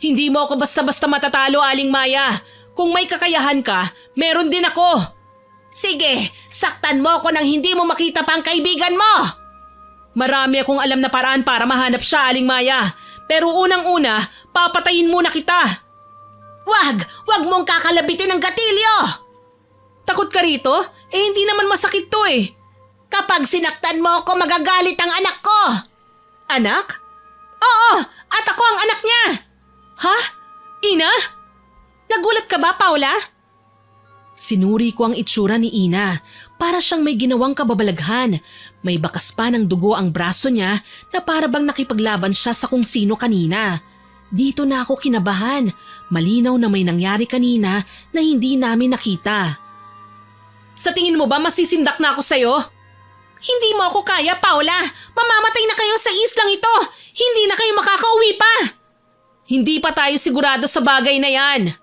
Hindi mo ako basta-basta matatalo, Aling Maya. Kung may kakayahan ka, meron din ako. Sige, saktan mo ako nang hindi mo makita pa ang kaibigan mo. Marami akong alam na paraan para mahanap siya, Aling Maya. Pero unang-una, papatayin muna kita. Wag mong kakalabitin ang gatilyo! Takot ka rito? Eh hindi naman masakit to eh. Kapag sinaktan mo ako, magagalit ang anak ko! Anak? Oo, at ako ang anak niya! Ha? Ina? Nagulat ka ba, Paula? Sinuri ko ang itsura ni Ina. Para siyang may ginawang kababalaghan. May bakas pa ng dugo ang braso niya na para bang nakipaglaban siya sa kung sino kanina. Dito na ako kinabahan. Malinaw na may nangyari kanina na hindi namin nakita. Sa tingin mo ba masisindak na ako sa'yo? Hindi mo ako kaya, Paula. Mamamatay na kayo sa islang ito. Hindi na kayo makakauwi pa. Hindi pa tayo sigurado sa bagay na yan.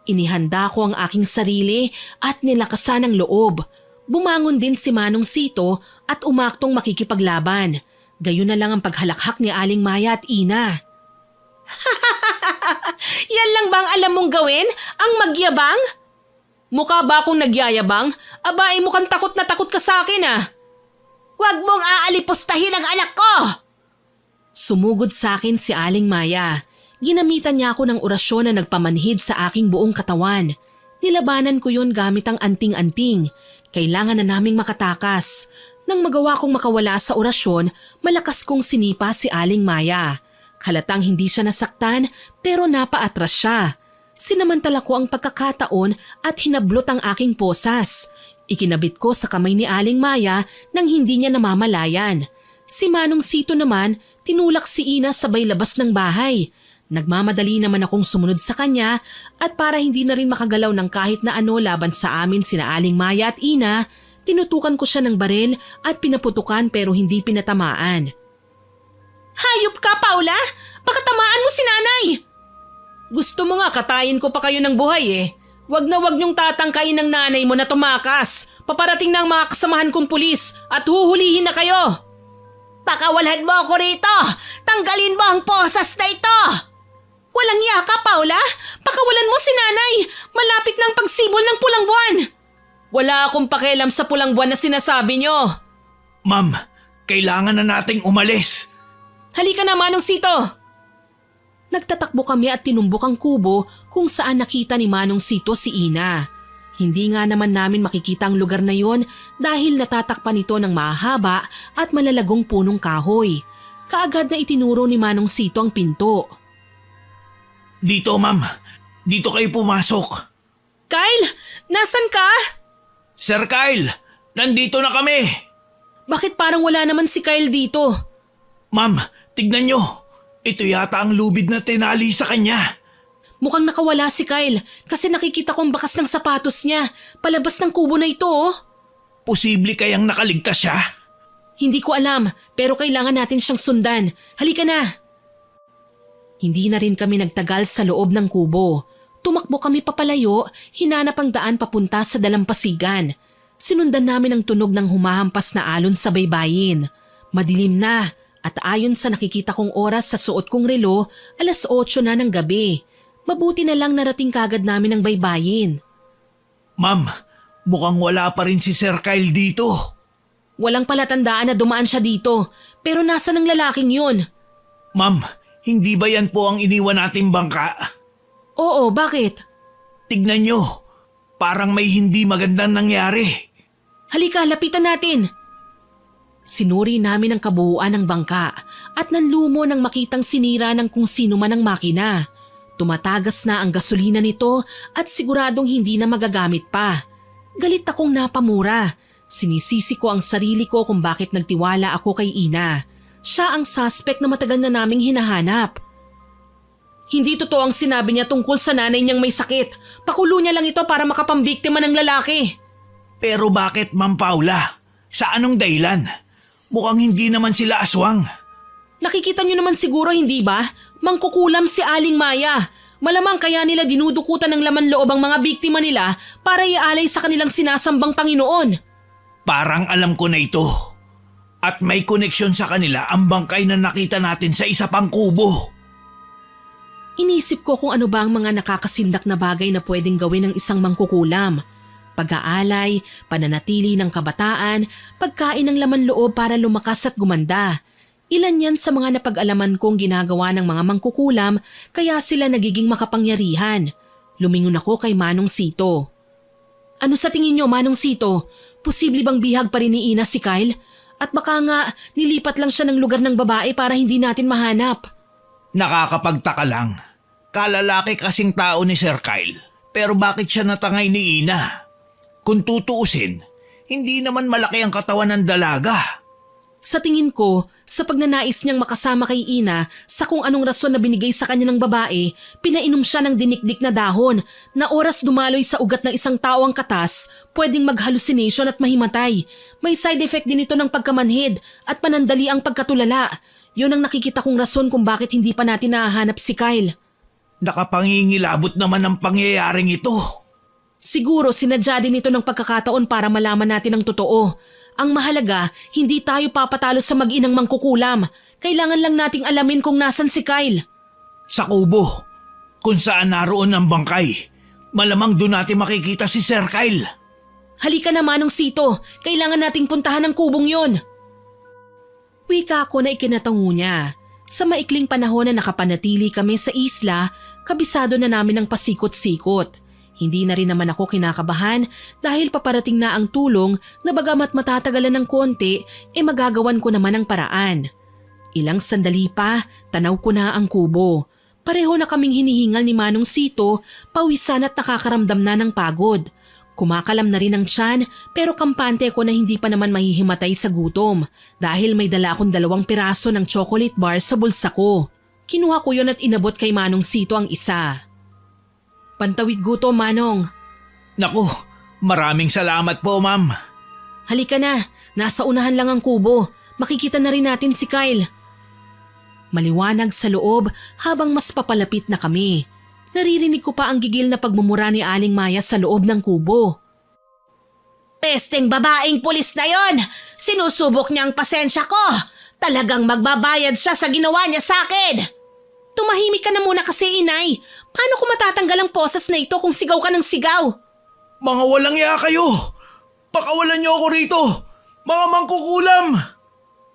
Inihanda ko ang aking sarili at nilakasan ang loob. Bumangon din si Manong Sito at umaktong makikipaglaban. Gayon na lang ang paghalakhak ni Aling Maya at Ina. Yan lang bang alam mong gawin? Ang magyabang? Mukha ba akong nagyayabang? Aba, mukhang takot na takot ka sa akin ah. Huwag mong aalipustahin ang anak ko! Sumugod sa akin si Aling Maya. Ginamitan niya ako ng orasyon na nagpamanhid sa aking buong katawan. Nilabanan ko yun gamit ang anting-anting. Kailangan na naming makatakas. Nang magawa kong makawala sa orasyon, malakas kong sinipa si Aling Maya. Halatang hindi siya nasaktan pero napaatras siya. Sinamantala ko ang pagkakataon at hinablot ang aking posas. Ikinabit ko sa kamay ni Aling Maya nang hindi niya namamalayan. Si Manong Sito naman, tinulak si Ina sabay labas ng bahay. Nagmamadali naman akong sumunod sa kanya at para hindi na rin makagalaw ng kahit na ano laban sa amin sina Aling Maya at Ina, tinutukan ko siya ng baril at pinaputukan pero hindi pinatamaan. Hayop ka, Paula! Baka tamaan mo si nanay! Gusto mo nga katayin ko pa kayo ng buhay eh. Wag na wag niyong tatangkain ng nanay mo na tumakas. Paparating na ang mga kasamahan kong pulis at huhulihin na kayo. Pakawalan mo ako rito! Tanggalin mo ang posas na ito! Walang iya ka, Paula! Pakawalan mo si nanay! Malapit na ang pagsibol ng pulang buwan! Wala akong pakialam sa pulang buwan na sinasabi niyo. Ma'am, kailangan na nating umalis. Halika na, Manong Sito! Nagtatakbo kami at tinumbok ang kubo kung saan nakita ni Manong Sito si Ina. Hindi nga naman namin makikita ang lugar na yon dahil natatakpan ito ng mahaba at malalagong punong kahoy. Kaagad na itinuro ni Manong Sito ang pinto. Dito, ma'am. Dito kayo pumasok. Kyle, nasan ka? Sir Kyle, nandito na kami. Bakit parang wala naman si Kyle dito? Ma'am, tignan nyo. Ito yata ang lubid na tinali sa kanya. Mukhang nakawala si Kyle kasi nakikita kong bakas ng sapatos niya. Palabas ng kubo na ito oh. Posible kayang nakaligtas siya? Hindi ko alam pero kailangan natin siyang sundan. Halika na. Hindi na rin kami nagtagal sa loob ng kubo. Tumakbo kami papalayo, hinanap ang daan papunta sa dalampasigan. Sinundan namin ang tunog ng humahampas na alon sa baybayin. Madilim na at ayon sa nakikita kong oras sa suot kong relo, 8:00 na ng gabi. Mabuti na lang narating kagad namin ang baybayin. Ma'am, mukhang wala pa rin si Sir Kyle dito. Walang palatandaan na dumaan siya dito, pero nasa ng lalaking yun? Ma'am, hindi ba yan po ang iniwan nating bangka? Oo, bakit? Tignan nyo, parang may hindi magandang nangyari. Halika, lapitan natin. Sinuri namin ang kabuuan ng bangka at nanlumo nang makitang sinira ng kung sino man ang makina. Tumatagas na ang gasolina nito at siguradong hindi na magagamit pa. Galit akong napamura. Sinisisi ko ang sarili ko kung bakit nagtiwala ako kay Ina. Siya ang suspect na matagal na naming hinahanap. Hindi totoo ang sinabi niya tungkol sa nanay niyang may sakit. Pakulo niya lang ito para makapambiktima ng lalaki. Pero bakit, Ma'am Paula? Sa anong dahilan? Mukhang hindi naman sila aswang. Nakikita niyo naman siguro, hindi ba? Mangkukulam si Aling Maya. Malamang kaya nila dinudukutan ng laman loob ang mga biktima nila para ialay sa kanilang sinasambang Panginoon. Parang alam ko na ito. At may koneksyon sa kanila ang bangkay na nakita natin sa isa pang kubo. Inisip ko kung ano ba ang mga nakakasindak na bagay na pwedeng gawin ng isang mangkukulam. Pag-aalay, pananatili ng kabataan, pagkain ng laman loob para lumakas at gumanda. Ilan yan sa mga napag-alaman kong ginagawa ng mga mangkukulam kaya sila nagiging makapangyarihan. Lumingon ako kay Manong Sito. Ano sa tingin niyo, Manong Sito? Posible bang bihag pa rin ni Ina si Kyle? At baka nga nilipat lang siya ng lugar ng babae para hindi natin mahanap. Nakakapagtaka lang. Kalalaki kasing tao ni Sir Kyle. Pero bakit siya natangay ni Ina? Kung tutuusin, hindi naman malaki ang katawan ng dalaga. Sa tingin ko, sa pagnanais niyang makasama kay Ina sa kung anong rason na binigay sa kanya ng babae, pinainom siya ng dinikdik na dahon na oras dumaloy sa ugat ng isang tao ang katas, pwedeng mag-hallucination at mahimatay. May side effect din ito ng pagkamanhid at panandali ang pagkatulala. Yun ang nakikita kong rason kung bakit hindi pa natin nahahanap si Kyle. Nakapangingilabot naman ang pangyayaring ito. Siguro sinadya din ito ng pagkakataon para malaman natin ang totoo. Ang mahalaga, hindi tayo papatalo sa mag-inang mangkukulam. Kailangan lang nating alamin kung nasan si Kyle. Sa kubo, kung saan naroon ang bangkay. Malamang doon natin makikita si Sir Kyle. Halika na Manong Sito, kailangan nating puntahan ang kubong yon. Wika ko na ikinatango niya. Sa maikling panahon na nakapanatili kami sa isla, kabisado na namin ang pasikot-sikot. Hindi na rin naman ako kinakabahan dahil paparating na ang tulong na bagamat matatagalan ng konti, magagawan ko naman ang paraan. Ilang sandali pa, tanaw ko na ang kubo. Pareho na kaming hinihingal ni Manong Sito, pawisan at nakakaramdam na ng pagod. Kumakalam na rin ang tiyan pero kampante ko na hindi pa naman mahihimatay sa gutom dahil may dala akong 2 piraso ng chocolate bar sa bulsa ko. Kinuha ko yon at inabot kay Manong Sito ang isa. Pantawid gutom, Manong. Naku, maraming salamat po, ma'am. Halika na, nasa unahan lang ang kubo. Makikita na rin natin si Kyle. Maliwanag sa loob habang mas papalapit na kami. Naririnig ko pa ang gigil na pagmumura ni Aling Maya sa loob ng kubo. Pesteng babaeng pulis na yon! Sinusubok niya ang pasensya ko! Talagang magbabayad siya sa ginawa niya sa akin! Tumahimik ka na muna kasi, inay. Paano ko matatanggal ang posas na ito kung sigaw ka ng sigaw? Mga walang iya kayo! Pakawalan niyo ako rito! Mga mangkukulam!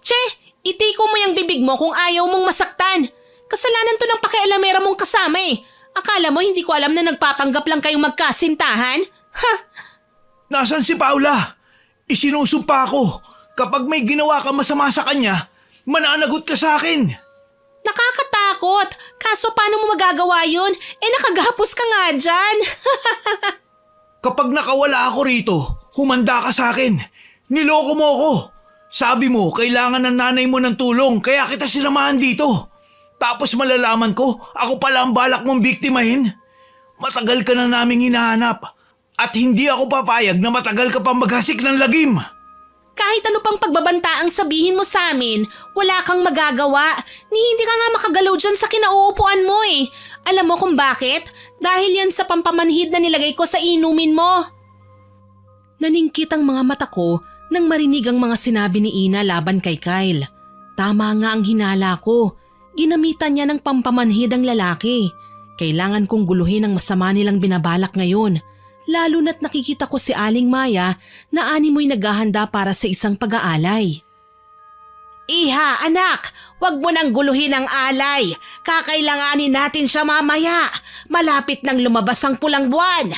Che, itiko mo yung bibig mo kung ayaw mong masaktan. Kasalanan to ng pakialamera mong kasama eh. Akala mo hindi ko alam na nagpapanggap lang kayong magkasintahan? Ha! Nasaan si Paula? Isinusumpa ko. Kapag may ginawa ka masama sa kanya, mananagot ka sa akin. Nakakatakot. Kaso paano mo magagawa yun? Nakagahapos ka nga dyan. Kapag nakawala ako rito, humanda ka sa akin. Niloko mo ako. Sabi mo, kailangan ng nanay mo ng tulong kaya kita sinamahan dito. Tapos malalaman ko, ako pala ang balak mong biktimahin. Matagal ka na naming hinahanap. At hindi ako papayag na matagal ka pang maghasik ng lagim. Kahit ano pang pagbabanta ang sabihin mo sa amin, wala kang magagawa. Hindi ka nga makagalaw dyan sa kinauupuan mo eh. Alam mo kung bakit? Dahil yan sa pampamanhid na nilagay ko sa inumin mo. Naningkit ang mga mata ko nang marinig ang mga sinabi ni Ina laban kay Kyle. Tama nga ang hinala ko. Ginamitan niya ng pampamanhid ang lalaki. Kailangan kong guluhin ang masama nilang binabalak ngayon. Lalo na't nakikita ko si Aling Maya na animoy naghahanda para sa isang pag-aalay. Iha, anak, wag mo nang guluhin ang alay. Kakailanganin natin siya mamaya. Malapit nang lumabas ang pulang buwan.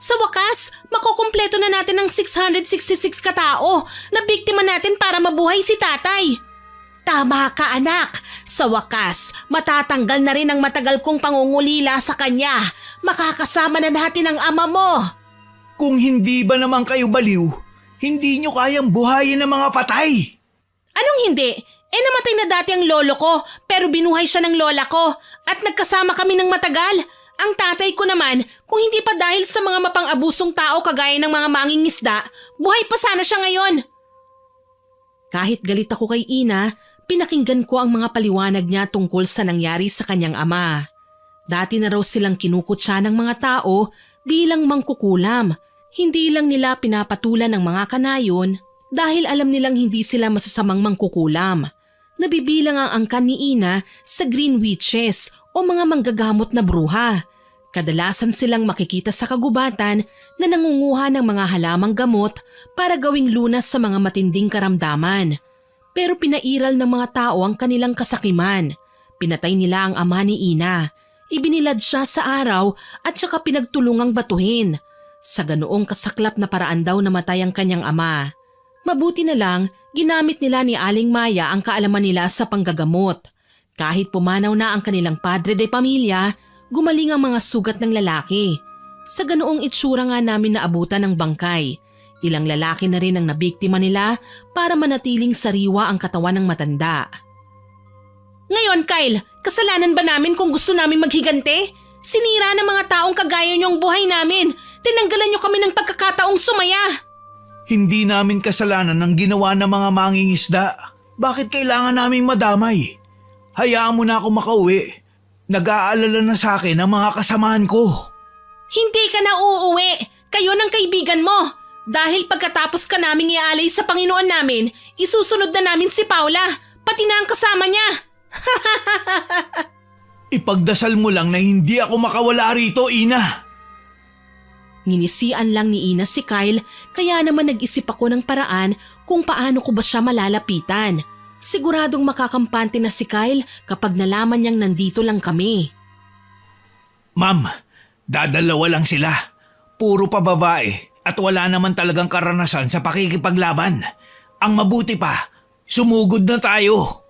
Sa wakas, makukumpleto na natin ang 666 katao na biktima natin para mabuhay si tatay. Tama ka, anak. Sa wakas, matatanggal na rin ang matagal kong pangungulila sa kanya. Makakasama na natin ang ama mo. Kung hindi ba naman kayo baliw, hindi nyo kayang buhayin ng mga patay. Anong hindi? Namatay na dati ang lolo ko, pero binuhay siya ng lola ko at nagkasama kami ng matagal. Ang tatay ko naman, kung hindi pa dahil sa mga mapang-abusong tao kagaya ng mga mangingisda, buhay pa sana siya ngayon. Kahit galit ako kay Ina, pinakinggan ko ang mga paliwanag niya tungkol sa nangyari sa kanyang ama. Dati na raw silang kinukutsa ng mga tao bilang mangkukulam. Hindi lang nila pinapatulan ng mga kanayon dahil alam nilang hindi sila masasamang mangkukulam. Nabibilang ang angkan ni Ina sa green witches o mga manggagamot na bruha. Kadalasan silang makikita sa kagubatan na nangunguha ng mga halamang gamot para gawing lunas sa mga matinding karamdaman. Pero pinairal ng mga tao ang kanilang kasakiman. Pinatay nila ang ama ni Ina. Ibinilad siya sa araw at saka pinagtulungang batuhin. Sa ganoong kasaklap na paraan daw namatay ang kanyang ama. Mabuti na lang, ginamit nila ni Aling Maya ang kaalaman nila sa panggagamot. Kahit pumanaw na ang kanilang padre de pamilya, gumaling ang mga sugat ng lalaki. Sa ganoong itsura nga namin naabutan ng bangkay. Ilang lalaki na rin ang nabiktima nila para manatiling sariwa ang katawan ng matanda. Ngayon, Kyle, kasalanan ba namin kung gusto namin maghigante? Sinira ng mga taong kagaya niyo ang buhay namin. Tinanggalan niyo kami ng pagkakataong sumaya. Hindi namin kasalanan ang ginawa ng mga mangingisda. Bakit kailangan naming madamay? Hayaan mo na ako makauwi. Nag-aalala na sa akin ang mga kasamahan ko. Hindi ka na uuwi. Kayo ng kaibigan mo. Dahil pagkatapos ka naming ialay sa Panginoon namin, isusunod na namin si Paula, pati na ang kasama niya. Ipagdasal mo lang na hindi ako makawala rito, Ina. Nginisian lang ni Ina si Kyle kaya naman nag-isip ako ng paraan kung paano ko ba siya malalapitan. Siguradong makakampante na si Kyle kapag nalaman niyang nandito lang kami. Ma'am, dadalawa lang sila. Puro pa babae at wala naman talagang karanasan sa pakikipaglaban. Ang mabuti pa, sumugod na tayo.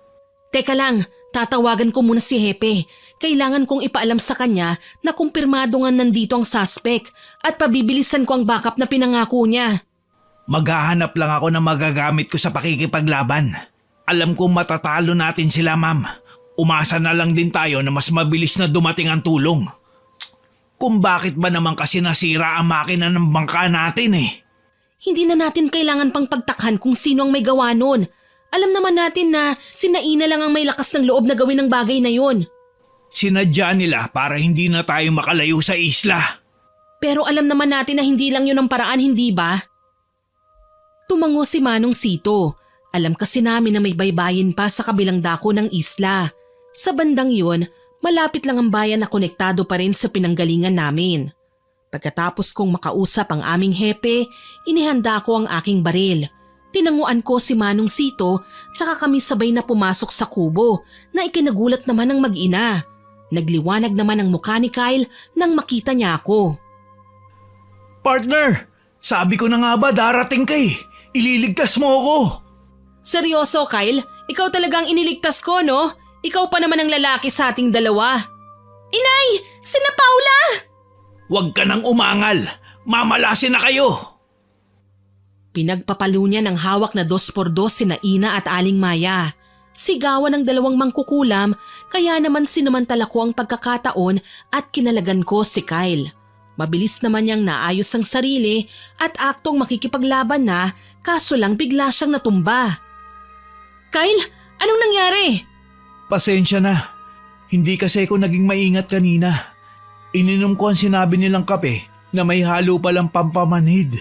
Teka lang, tatawagan ko muna si Hepe. Kailangan kong ipaalam sa kanya na kumpirmado nga nandito ang suspect at pabibilisan ko ang backup na pinangako niya. Maghahanap lang ako ng magagamit ko sa pakikipaglaban. Alam kong matatalo natin sila, ma'am. Umasa na lang din tayo na mas mabilis na dumating ang tulong. Kung bakit ba naman kasi nasira ang makina ng bangka natin eh. Hindi na natin kailangan pang pagtakhan kung sino ang may gawa nun. Alam naman natin na sina Ina lang ang may lakas ng loob na gawin ang bagay na yun. Sinadya nila para hindi na tayo makalayo sa isla. Pero alam naman natin na hindi lang yun ang paraan, hindi ba? Tumango si Manong Sito. Alam kasi namin na may baybayin pa sa kabilang dako ng isla. Sa bandang yun, malapit lang ang bayan na konektado pa rin sa pinanggalingan namin. Pagkatapos kong makausap ang aming hepe, inihanda ko ang aking baril. Tinanguan ko si Manong Sito tsaka kami sabay na pumasok sa kubo na ikinagulat naman ng mag-ina. Nagliwanag naman ang mukha ni Kyle nang makita niya ako. Partner, sabi ko na nga ba darating ka eh. Ililigtas mo ako. Seryoso, Kyle? Ikaw talagang iniligtas ko, no? Ikaw pa naman ang lalaki sa ating dalawa. Inay! Sina Paula! Huwag ka nang umangal. Mamalasin na kayo. Pinagpapalo niya ng hawak na 2x2 sina Ina at Aling Maya. Sigawan ng dalawang mangkukulam kaya naman sinamantala ko ang pagkakataon at kinalagan ko si Kyle. Mabilis naman niyang naayos ang sarili at aktong makikipaglaban na kaso lang bigla siyang natumba. Kyle, anong nangyari? Pasensya na. Hindi kasi ako naging maingat kanina. Ininom ko ang sinabi nilang kape na may halo palang pampamanhid.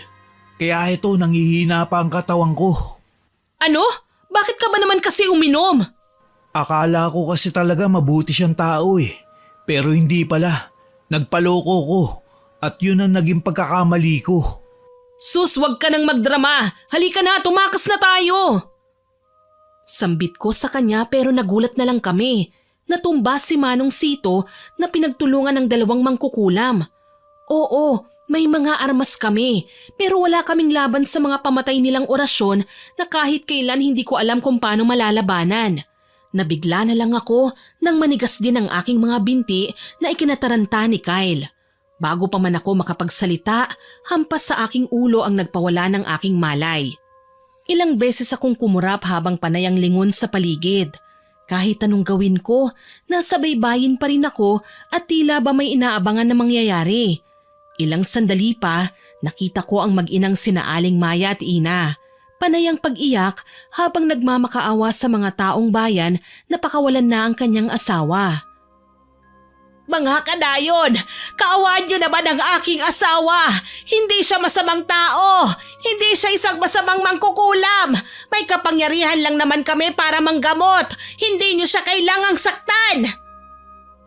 Kaya ito nanghihina pa ang katawan ko. Ano? Bakit ka ba naman kasi uminom? Akala ko kasi talaga mabuti siyang tao eh. Pero hindi pala. Nagpaloko ko. At yun ang naging pagkakamali ko. Sus, wag ka nang magdrama. Halika na, tumakas na tayo. Sambit ko sa kanya pero nagulat na lang kami. Natumba si Manong Sito na pinagtulungan ng dalawang mangkukulam. Oo, may mga armas kami pero wala kaming laban sa mga pamatay nilang orasyon na kahit kailan hindi ko alam kung paano malalabanan. Nabigla na lang ako nang manigas din ang aking mga binti na ikinataranta ni Kyle. Bago pa man ako makapagsalita, hampas sa aking ulo ang nagpawala ng aking malay. Ilang beses akong kumurap habang panay ang lingon sa paligid. Kahit anong gawin ko, nasa baybayin pa rin ako at tila ba may inaabangan na mangyayari. Ilang sandali pa, nakita ko ang mag-inang sina Aling Maya at Ina. Panay ang pag-iyak habang nagmamakaawa sa mga taong bayan na pakawalan na ang kanyang asawa. Mga kadayon, kaawaan niyo naman ang aking asawa. Hindi siya masamang tao. Hindi siya isang masamang mangkukulam. May kapangyarihan lang naman kami para manggamot. Hindi niyo siya kailangang saktan.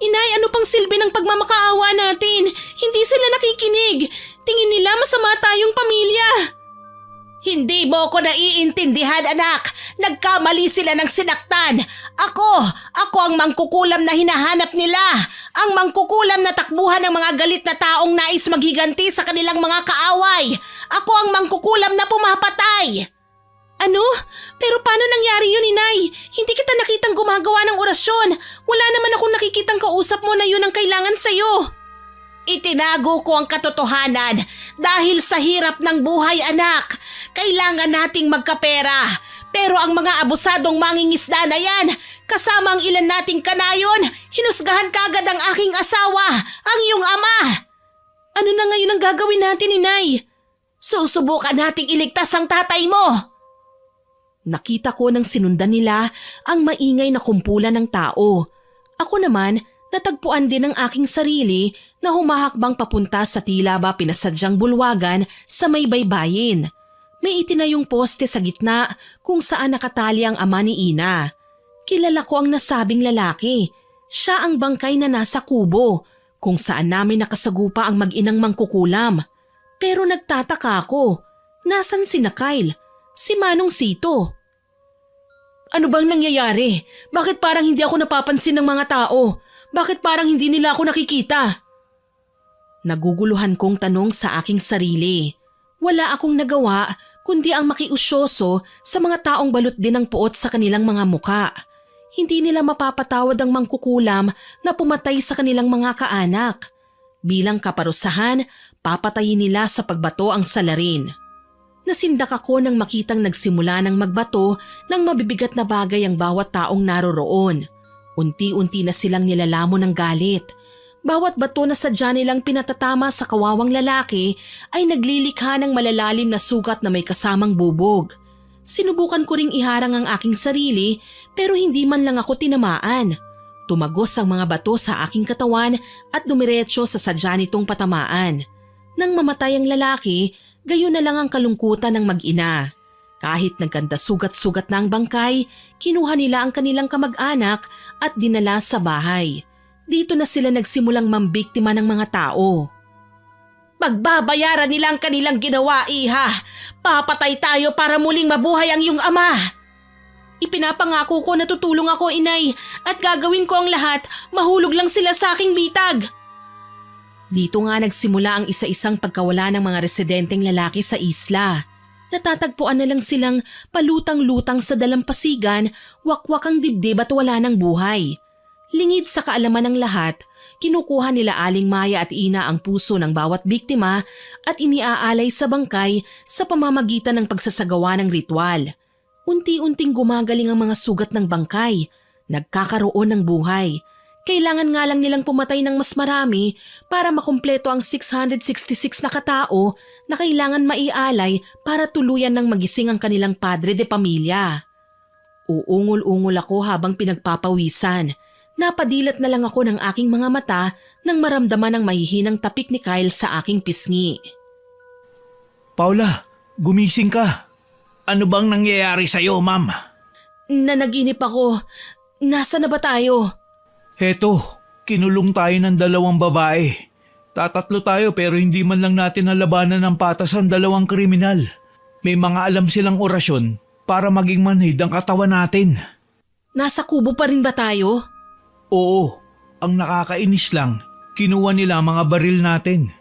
Inay, ano pang silbi ng pagmamakaawa natin? Hindi sila nakikinig. Tingin nila masama tayong pamilya. Hindi mo ko naiintindihan, anak. Nagkamali sila ng sinaktan. Ako ang mangkukulam na hinahanap nila. Ang mangkukulam na takbuhan ng mga galit na taong nais maghiganti sa kanilang mga kaaway. Ako ang mangkukulam na pumapatay. Ano? Pero paano nangyari yun, Inay? Hindi kita nakitang gumagawa ng orasyon. Wala naman akong nakikitang kausap mo na yun ang kailangan sa'yo. Itinago ko ang katotohanan dahil sa hirap ng buhay, anak. Kailangan nating magkapera. Pero ang mga abusadong mangingisda na yan, kasama ang ilan nating kanayon, hinusgahan kagad ang aking asawa, ang iyong ama. Ano na ngayon ang gagawin natin, Inay? Susubukan nating iligtas ang tatay mo. Nakita ko nang sinundan nila ang maingay na kumpulan ng tao. Ako naman, natagpuan din ang aking sarili na humahakbang papunta sa tila ba pinasadyang bulwagan sa may baybayin. May itinayong poste sa gitna kung saan nakatali ang ama ni Ina. Kilala ko ang nasabing lalaki. Siya ang bangkay na nasa kubo, kung saan namin nakasagupa ang mag-inang mangkukulam. Pero nagtataka ako, nasan si Kyle? Si Manong Sito? Ano bang nangyayari? Bakit parang hindi ako napapansin ng mga tao? Bakit parang hindi nila ako nakikita? Naguguluhan kong tanong sa aking sarili. Wala akong nagawa kundi ang makiusyoso sa mga taong balot din ng puot sa kanilang mga muka. Hindi nila mapapatawad ang mangkukulam na pumatay sa kanilang mga kaanak. Bilang kaparusahan, papatayin nila sa pagbato ang salarin. Nasindak ako nang makitang nagsimula ng magbato ng mabibigat na bagay ang bawat taong naroroon. Unti-unti na silang nilalamon ng galit. Bawat bato na sadya nilang pinatatama sa kawawang lalaki ay naglilikha ng malalalim na sugat na may kasamang bubog. Sinubukan ko ring iharang ang aking sarili pero hindi man lang ako tinamaan. Tumagos ang mga bato sa aking katawan at dumiretso sa sadya nitong patamaan. Nang mamatay ang lalaki, gayon na lang ang kalungkutan ng mag-ina. Kahit nagkanda sugat-sugat na ang bangkay, kinuha nila ang kanilang kamag-anak at dinala sa bahay. Dito na sila nagsimulang mambiktima ng mga tao. Pagbabayaran nila ang kanilang ginawa, iha. Papatay tayo para muling mabuhay ang iyong ama. Ipinapangako ko na tutulong ako, Inay, at gagawin ko ang lahat, mahulog lang sila sa aking bitag. Dito nga nagsimula ang isa-isang pagkawala ng mga residenteng lalaki sa isla. Natatagpuan na lang silang palutang-lutang sa dalampasigan, wakwak ang dibdib at wala ng buhay. Lingid sa kaalaman ng lahat, kinukuha nila Aling Maya at Ina ang puso ng bawat biktima at iniaalay sa bangkay sa pamamagitan ng pagsasagawa ng ritual. Unti-unting gumagaling ang mga sugat ng bangkay, nagkakaroon ng buhay. Kailangan nga lang nilang pumatay ng mas marami para makumpleto ang 666 na katao na kailangan maialay para tuluyan ng magising ang kanilang padre de pamilya. Uungol-ungol ako habang pinagpapawisan. Napadilat na lang ako ng aking mga mata nang maramdaman ang mahihinang tapik ni Kyle sa aking pisngi. Paula, gumising ka. Ano bang nangyayari sa'yo, ma'am? Nanaginip ako. Nasa na ba tayo? Heto, kinulong tayo ng 2 babae. Tatatlo tayo pero hindi man lang natin nalabanan ng patas ang 2 kriminal. May mga alam silang orasyon para maging manhid ang katawan natin. Nasa kubo pa rin ba tayo? Oo, ang nakakainis lang, kinuha nila mga baril natin.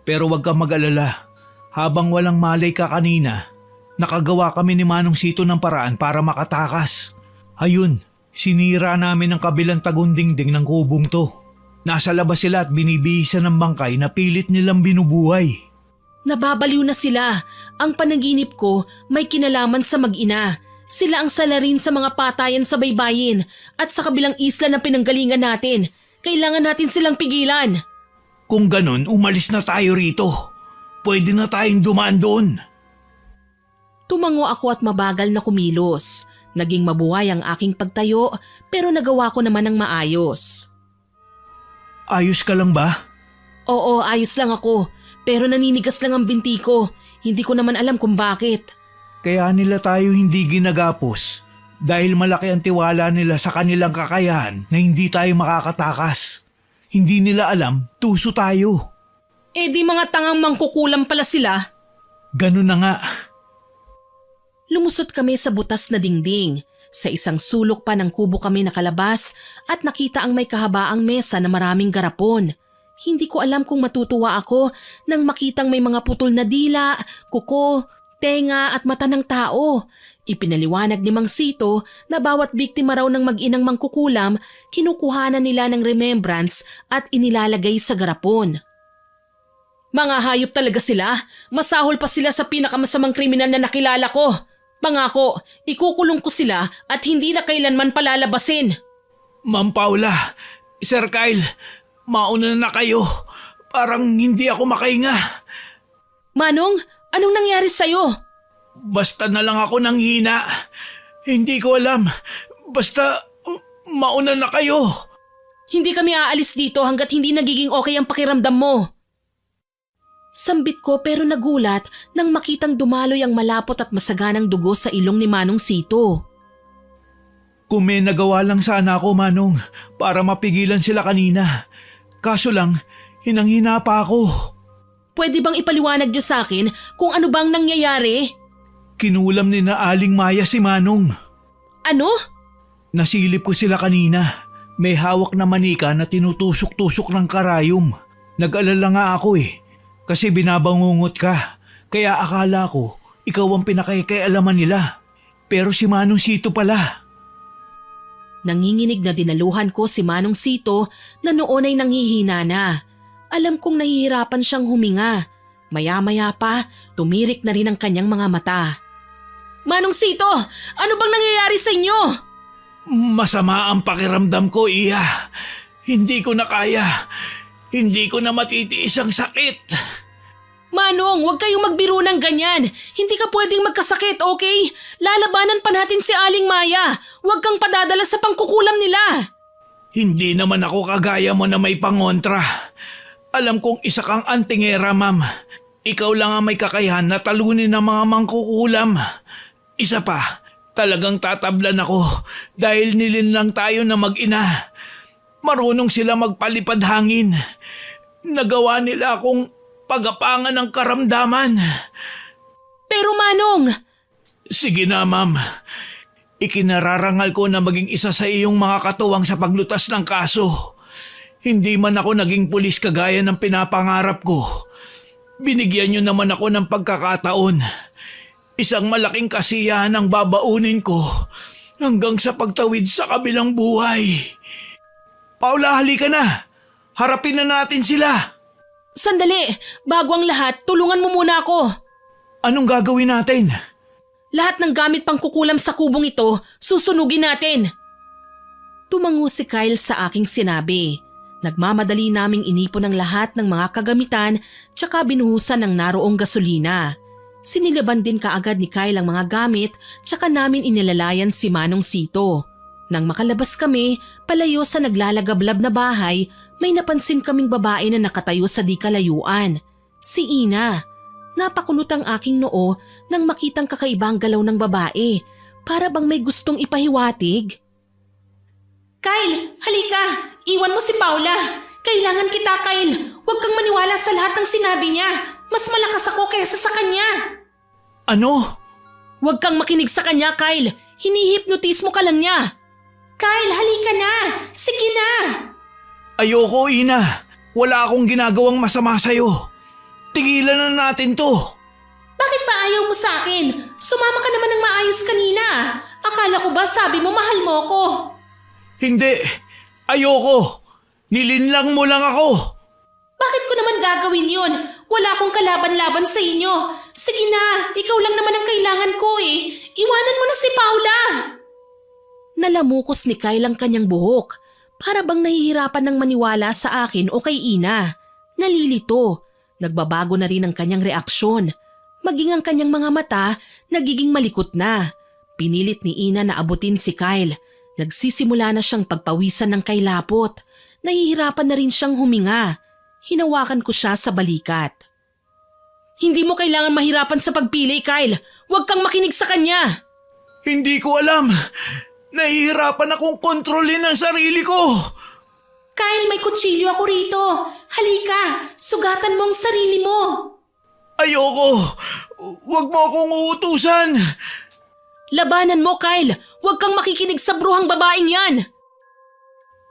Pero wag kang mag-alala, habang walang malay ka kanina, nakagawa kami ni Manong Sito ng paraan para makatakas. Ayun, sinira namin ang kabilang tagundingding ng kubong to. Nasa labas sila at binibihisan ng bangkay na pilit nilang binubuhay. Nababaliw na sila. Ang panaginip ko may kinalaman sa mag-ina. Sila ang salarin sa mga patayan sa baybayin at sa kabilang isla na pinanggalingan natin. Kailangan natin silang pigilan. Kung ganun, umalis na tayo rito. Pwede na tayong dumaan doon. Tumango ako at mabagal na kumilos. Naging mabuhay ang aking pagtayo pero nagawa ko naman ng maayos. Ayos ka lang ba? Oo, ayos lang ako. Pero naninigas lang ang binti ko. Hindi ko naman alam kung bakit. Kaya nila tayo hindi ginagapos dahil malaki ang tiwala nila sa kanilang kakayahan na hindi tayo makakatakas. Hindi nila alam, tuso tayo. Eh di mga tangang mangkukulam pala sila. Ganun na nga. Lumusot kami sa butas na dingding. Sa isang sulok pa ng kubo kami nakalabas at nakita ang may kahabaang mesa na maraming garapon. Hindi ko alam kung matutuwa ako nang makitang may mga putol na dila, kuko, tenga at mata ng tao. Ipinaliwanag ni Mang Sito na bawat biktima raw ng mag-inang mangkukulam, kinukuhanan nila ng remembrance at inilalagay sa garapon. Mga hayop talaga sila. Masahol pa sila sa pinakamasamang kriminal na nakilala ko. Pangako, ikukulong ko sila at hindi na kailanman palalabasin. Ma'am Paula, Sir Kyle, mauna na kayo. Parang hindi ako makahinga. Manong, anong nangyari sa'yo? Basta na lang ako nang hina. Hindi ko alam. Basta mauna na kayo. Hindi kami aalis dito hanggat hindi nagiging okay ang pakiramdam mo. Sambit ko pero nagulat nang makitang dumaloy ang malapot at masaganang dugo sa ilong ni Manong Sito. Kung may nagawa lang sana ako, Manong, para mapigilan sila kanina. Kaso lang, hinang-hina pa ako. Pwede bang ipaliwanag niyo sa akin kung ano bang nangyayari? Kinulam ni na Aling Maya si Manong. Ano? Nasilip ko sila kanina. May hawak na manika na tinutusok-tusok ng karayom. Nag-alala nga ako kasi binabangungot ka. Kaya akala ko ikaw ang pinakaialaman nila. Pero si Manong Sito pala. Nanginginig na dinaluhan ko si Manong Sito na noon ay nanghihina na. Alam kong nahihirapan siyang huminga. Maya-maya pa, tumirik na rin ang kanyang mga mata. Manong Sito, ano bang nangyayari sa inyo? Masama ang pakiramdam ko, Iya. Hindi ko na kaya. Hindi ko na matitiis ang sakit. Manong, huwag kayong magbiro ng ganyan. Hindi ka pwedeng magkasakit, okay? Lalabanan pa natin si Aling Maya. Huwag kang padadala sa pangkukulam nila. Hindi naman ako kagaya mo na may pangontra. Alam kong isa kang antingera, ma'am. Ikaw lang ang may kakayahan na talunin ng mga mangkukulam. Isa pa, talagang tatablan ako dahil nilinlang tayo na mag-ina. Marunong sila magpalipad hangin. Nagawa nila akong pagapangan ng karamdaman. Pero Manong! Sige na, ma'am. Ikinararangal ko na maging isa sa iyong mga katuwang sa paglutas ng kaso. Hindi man ako naging pulis kagaya ng pinapangarap ko. Binigyan niyo naman ako ng pagkakataon. Isang malaking kasiyahan ang babaunin ko hanggang sa pagtawid sa kabilang buhay. Paula, halika na. Harapin na natin sila. Sandali, bago ang lahat, tulungan mo muna ako. Anong gagawin natin? Lahat ng gamit pangkukulam sa kubong ito, susunugin natin. Tumango si Kyle sa aking sinabi. Nagmamadali naming inipon ang lahat ng mga kagamitan tsaka binuhusan ng naroong gasolina. Sinilaban din kaagad ni Kyle ang mga gamit tsaka namin inilalayan si Manong Sito. Nang makalabas kami, palayo sa naglalagablab na bahay, may napansin kaming babae na nakatayo sa di kalayuan. Si Ina. Napakunot ang aking noo nang makitang kakaibang galaw ng babae. Para bang may gustong ipahiwatig. Kyle, halika! Iwan mo si Paula! Kailangan kita, Kyle! Huwag kang maniwala sa lahat ng sinabi niya! Mas malakas ako kaysa sa kanya! Ano? Huwag kang makinig sa kanya, Kyle! Hinihipnotismo ka lang niya! Kyle, halika na! Sige na! Ayoko, Ina. Wala akong ginagawang masama sa'yo. Tigilan na natin to. Bakit ba ayaw mo sa akin? Sumama ka naman ng maayos kanina. Akala ko ba sabi mo mahal mo ako? Hindi. Ayoko. Nilinlang mo lang ako. Bakit ko naman gagawin yun? Wala akong kalaban-laban sa inyo. Sige na, ikaw lang naman ang kailangan ko eh. Iwanan mo na si Paula. Nalamukos ni Kyle ang kanyang buhok. Para bang nahihirapan ng maniwala sa akin o kay Ina. Nalilito. Nagbabago na rin ang kanyang reaksyon. Maging ang kanyang mga mata nagiging malikot na. Pinilit ni Ina na abutin si Kyle. Nagsisimula na siyang pagpawisan ng kailapot. Nahihirapan na rin siyang huminga. Hinawakan ko siya sa balikat. Hindi mo kailangan mahirapan sa pagpili, Kyle. Huwag kang makinig sa kanya. Hindi ko alam. Nahihirapan akong kontrolin ang sarili ko. Kyle, may kutsilyo ako rito. Halika, sugatan mo ang sarili mo. Ayoko. Huwag mo akong uutusan. Labanan mo, Kyle. Huwag kang makikinig sa bruhang babaeng yan.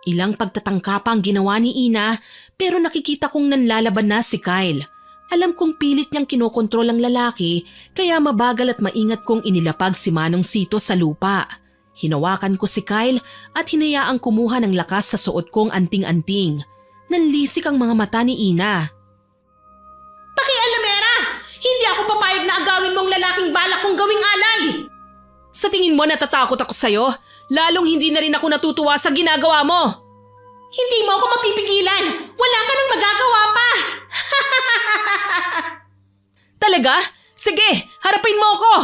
Ilang pagtatangka pa ang ginawa ni Ina pero nakikita kong nanlalaban na si Kyle. Alam kong pilit niyang kinokontrol ang lalaki kaya mabagal at maingat kong inilapag si Manong Sito sa lupa. Hinawakan ko si Kyle at hinayaang kumuha ng lakas sa suot kong anting-anting. Nanlisik ang mga mata ni Ina. Hindi ako papayag na agawin mong lalaking balak kong gawing alay! Sa tingin mo natatakot ako sa'yo? Lalong hindi na rin ako natutuwa sa ginagawa mo. Hindi mo ako mapipigilan! Wala ka nang magagawa pa! Talaga? Sige, harapin mo ako!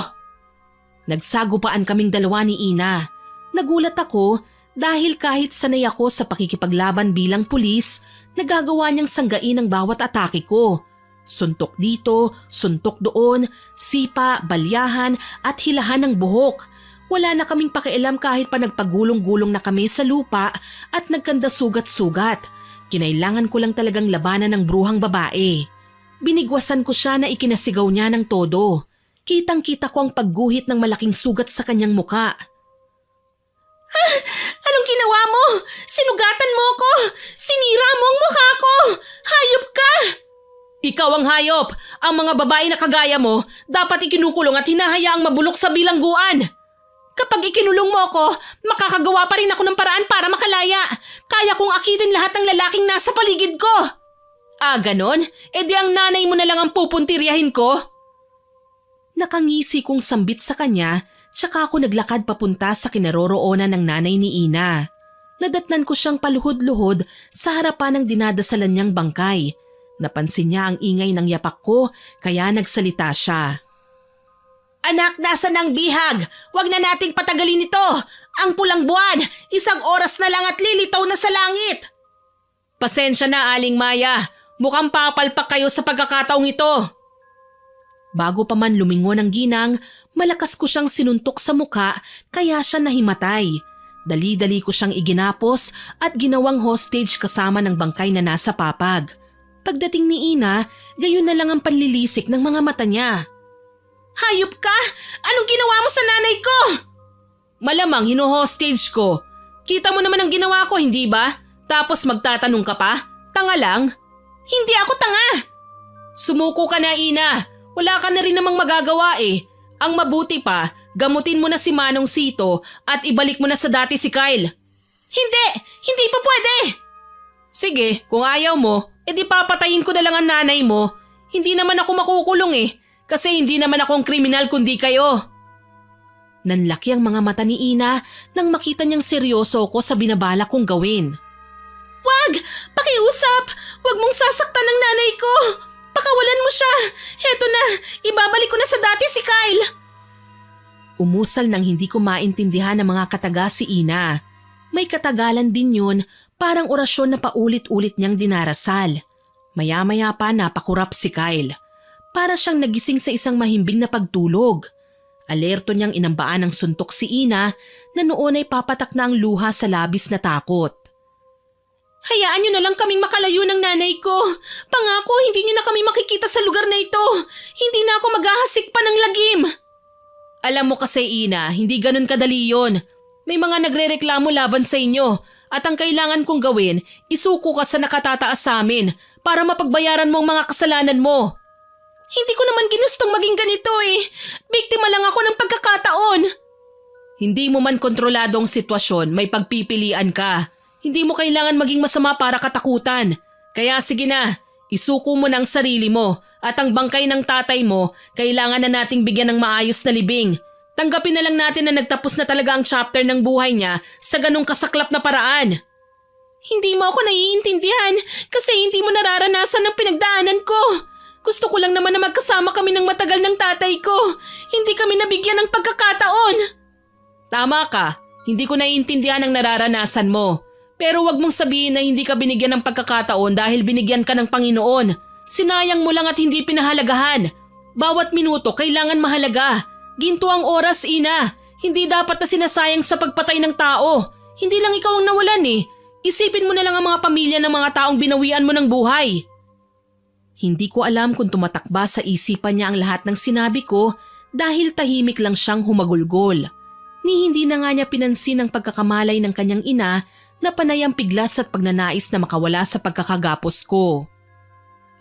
Nagsagupaan kaming dalawa ni Ina. Nagulat ako dahil kahit sanay ako sa pakikipaglaban bilang pulis, nagagawa niyang sanggain ang bawat atake ko. Suntok dito, suntok doon, sipa, balyahan at hilahan ng buhok. Wala na kaming pakialam kahit pa nagpagulong-gulong na kami sa lupa at nagkanda sugat-sugat. Kinailangan ko lang talagang labanan ng bruhang babae. Binigwasan ko siya na ikinasigaw niya ng todo. Kitang-kita ko ang pagguhit ng malaking sugat sa kanyang muka. Anong ginawa mo? Sinugatan mo ko! Sinira mo ang mukha ko! Hayop ka! Ikaw ang hayop! Ang mga babae na kagaya mo, dapat ikinukulong at hinahayaang mabulok sa bilangguan! Kapag ikinulong mo ko, makakagawa pa rin ako ng paraan para makalaya. Kaya kong akitin lahat ng lalaking nasa paligid ko. Ah, ganon? E di ang nanay mo na lang ang pupuntiryahin ko? Nakangisi kong sambit sa kanya, tsaka ako naglakad papunta sa kinaroroonan ng nanay ni Ina. Nadatnan ko siyang paluhod-luhod sa harapan ng dinadasalan niyang bangkay. Napansin niya ang ingay ng yapak ko, kaya nagsalita siya. Anak, nasan ang bihag? Huwag na nating patagalin ito. Ang pulang buwan, 1 oras na lang at lilitaw na sa langit. Pasensya na, Aling Maya. Mukhang papalpak kayo sa pagkakataong ito. Bago pa man lumingon ang ginang, malakas ko siyang sinuntok sa muka kaya siya nahimatay. Dali-dali ko siyang iginapos at ginawang hostage kasama ng bangkay na nasa papag. Pagdating ni Ina, gayon na lang ang panlilisik ng mga mata niya. Hayop ka! Anong ginawa mo sa nanay ko? Malamang hino-hostage ko. Kita mo naman ang ginawa ko, hindi ba? Tapos magtatanong ka pa? Tanga lang? Hindi ako tanga! Sumuko ka na, Ina. Wala ka na rin namang magagawa eh. Ang mabuti pa, gamutin mo na si Manong Sito at ibalik mo na sa dati si Kyle. Hindi! Hindi pa pwede! Sige, kung ayaw mo, edi papatayin ko na lang ang nanay mo. Hindi naman ako makukulong eh. Kasi hindi naman akong kriminal kundi kayo. Nanlaki ang mga mata ni Ina nang makita niyang seryoso ko sa binabalak kong gawin. Wag! Pakiusap! Wag mong sasaktan ng nanay ko! Pakawalan mo siya! Heto na! Ibabalik ko na sa dati si Kyle! Umusal nang hindi ko maintindihan ng mga kataga si Ina. May katagalan din yun, parang orasyon na paulit-ulit niyang dinarasal. Maya-maya pa napakurap si Kyle. Para siyang nagising sa isang mahimbing na pagtulog. Alerto niyang inambaan ng suntok si Ina na noon ay papatak na ang luha sa labis na takot. Hayaan niyo na lang kaming makalayo ng nanay ko. Pangako, hindi niyo na kami makikita sa lugar na ito. Hindi na ako maghahasik pa ng lagim. Alam mo kasi Ina, hindi ganun kadali yon. May mga nagrereklamo laban sa inyo at ang kailangan kong gawin, isuko ka sa nakatataas sa amin para mapagbayaran mo ang mga kasalanan mo. Hindi ko naman ginustong maging ganito eh. Biktima lang ako ng pagkakataon. Hindi mo man kontrolado ang sitwasyon, may pagpipilian ka. Hindi mo kailangan maging masama para katakutan. Kaya sige na, isuko mo na ang sarili mo at ang bangkay ng tatay mo, kailangan na nating bigyan ng maayos na libing. Tanggapin na lang natin na nagtapos na talaga ang chapter ng buhay niya sa ganong kasaklap na paraan. Hindi mo ako naiintindihan kasi hindi mo nararanasan ang pinagdaanan ko. Gusto ko lang naman na magkasama kami ng matagal ng tatay ko. Hindi kami nabigyan ng pagkakataon. Tama ka, hindi ko naiintindihan ang nararanasan mo. Pero wag mong sabihin na hindi ka binigyan ng pagkakataon dahil binigyan ka ng Panginoon. Sinayang mo lang at hindi pinahalagahan. Bawat minuto kailangan mahalaga. Ginto ang oras, Ina. Hindi dapat na sinasayang sa pagpatay ng tao. Hindi lang ikaw ang nawalan eh. Isipin mo na lang ang mga pamilya ng mga taong binawian mo ng buhay. Hindi ko alam kung tumatakba sa isipan niya ang lahat ng sinabi ko dahil tahimik lang siyang humagulgol. Ni hindi na nga niya pinansin ang pagkakamalay ng kanyang ina na panay ang piglas at pagnanais na makawala sa pagkakagapos ko.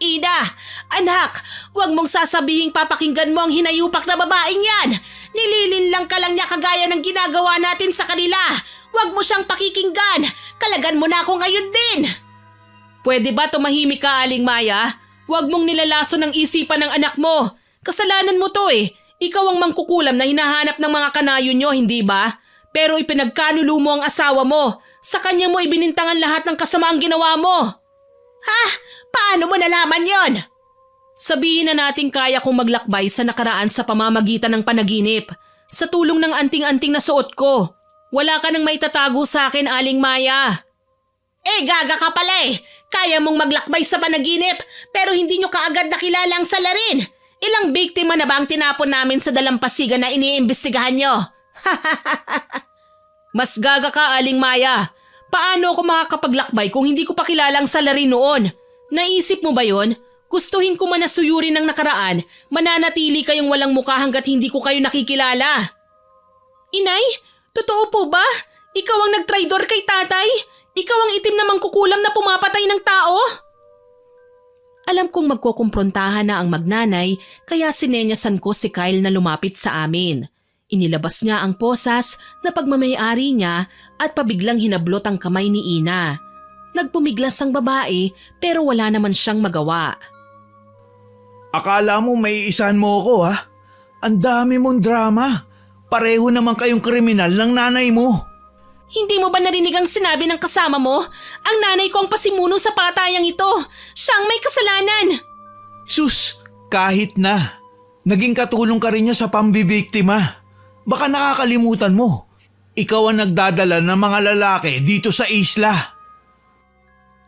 Ina! Anak! Huwag mong sasabihing papakinggan mo ang hinayupak na babaeng yan! Nililinlang ka lang niya kagaya ng ginagawa natin sa kanila! Huwag mo siyang pakikinggan! Kalagan mo na ako ngayon din! Pwede ba tumahimik ka, Aling Maya? Huwag mong nilalaso ng isipan ng anak mo! Kasalanan mo to eh. Ikaw ang mangkukulam na hinahanap ng mga kanayo nyo, hindi ba? Pero ipinagkanulo mo ang asawa mo. Sa kanya mo ibinintangan lahat ng kasamaang ginawa mo. Ha? Paano mo nalaman yon? Sabihin na natin kaya kong maglakbay sa nakaraan sa pamamagitan ng panaginip. Sa tulong ng anting-anting na suot ko. Wala ka nang maitatago sa akin, Aling Maya. Gaga ka pala eh. Kaya mong maglakbay sa panaginip pero hindi nyo kaagad nakilala ang salarin. Ilang biktima na ba ang tinapon namin sa dalampasigan na iniimbestigahan nyo? Mas gaga ka, Aling Maya. Paano ako makakapaglakbay kung hindi ko pa kilala ang salarin noon? Naisip mo ba yon? Gustuhin ko man na suyurin ng nakaraan, mananatili kayong walang mukha hanggat hindi ko kayo nakikilala. Inay, totoo po ba? Ikaw ang nagtraidor kay tatay? Ikaw ang itim na mangkukulam na pumapatay ng tao? Alam kong magkukumprontahan na ang magnanay kaya sinenyasan ko si Kyle na lumapit sa amin. Inilabas niya ang posas na pagmamayari niya at pabiglang hinablot ang kamay ni Ina. Nagpumiglas ang babae pero wala naman siyang magawa. Akala mo may isahan mo ako ha? Ang dami mong drama. Pareho naman kayong kriminal ng nanay mo. Hindi mo ba narinig ang sinabi ng kasama mo? Ang nanay ko ang pasimuno sa patayang ito. Siya ang may kasalanan. Sus, kahit na. Naging katulong ka rin niya sa pambibiktima. Baka nakakalimutan mo. Ikaw ang nagdadala ng mga lalaki dito sa isla.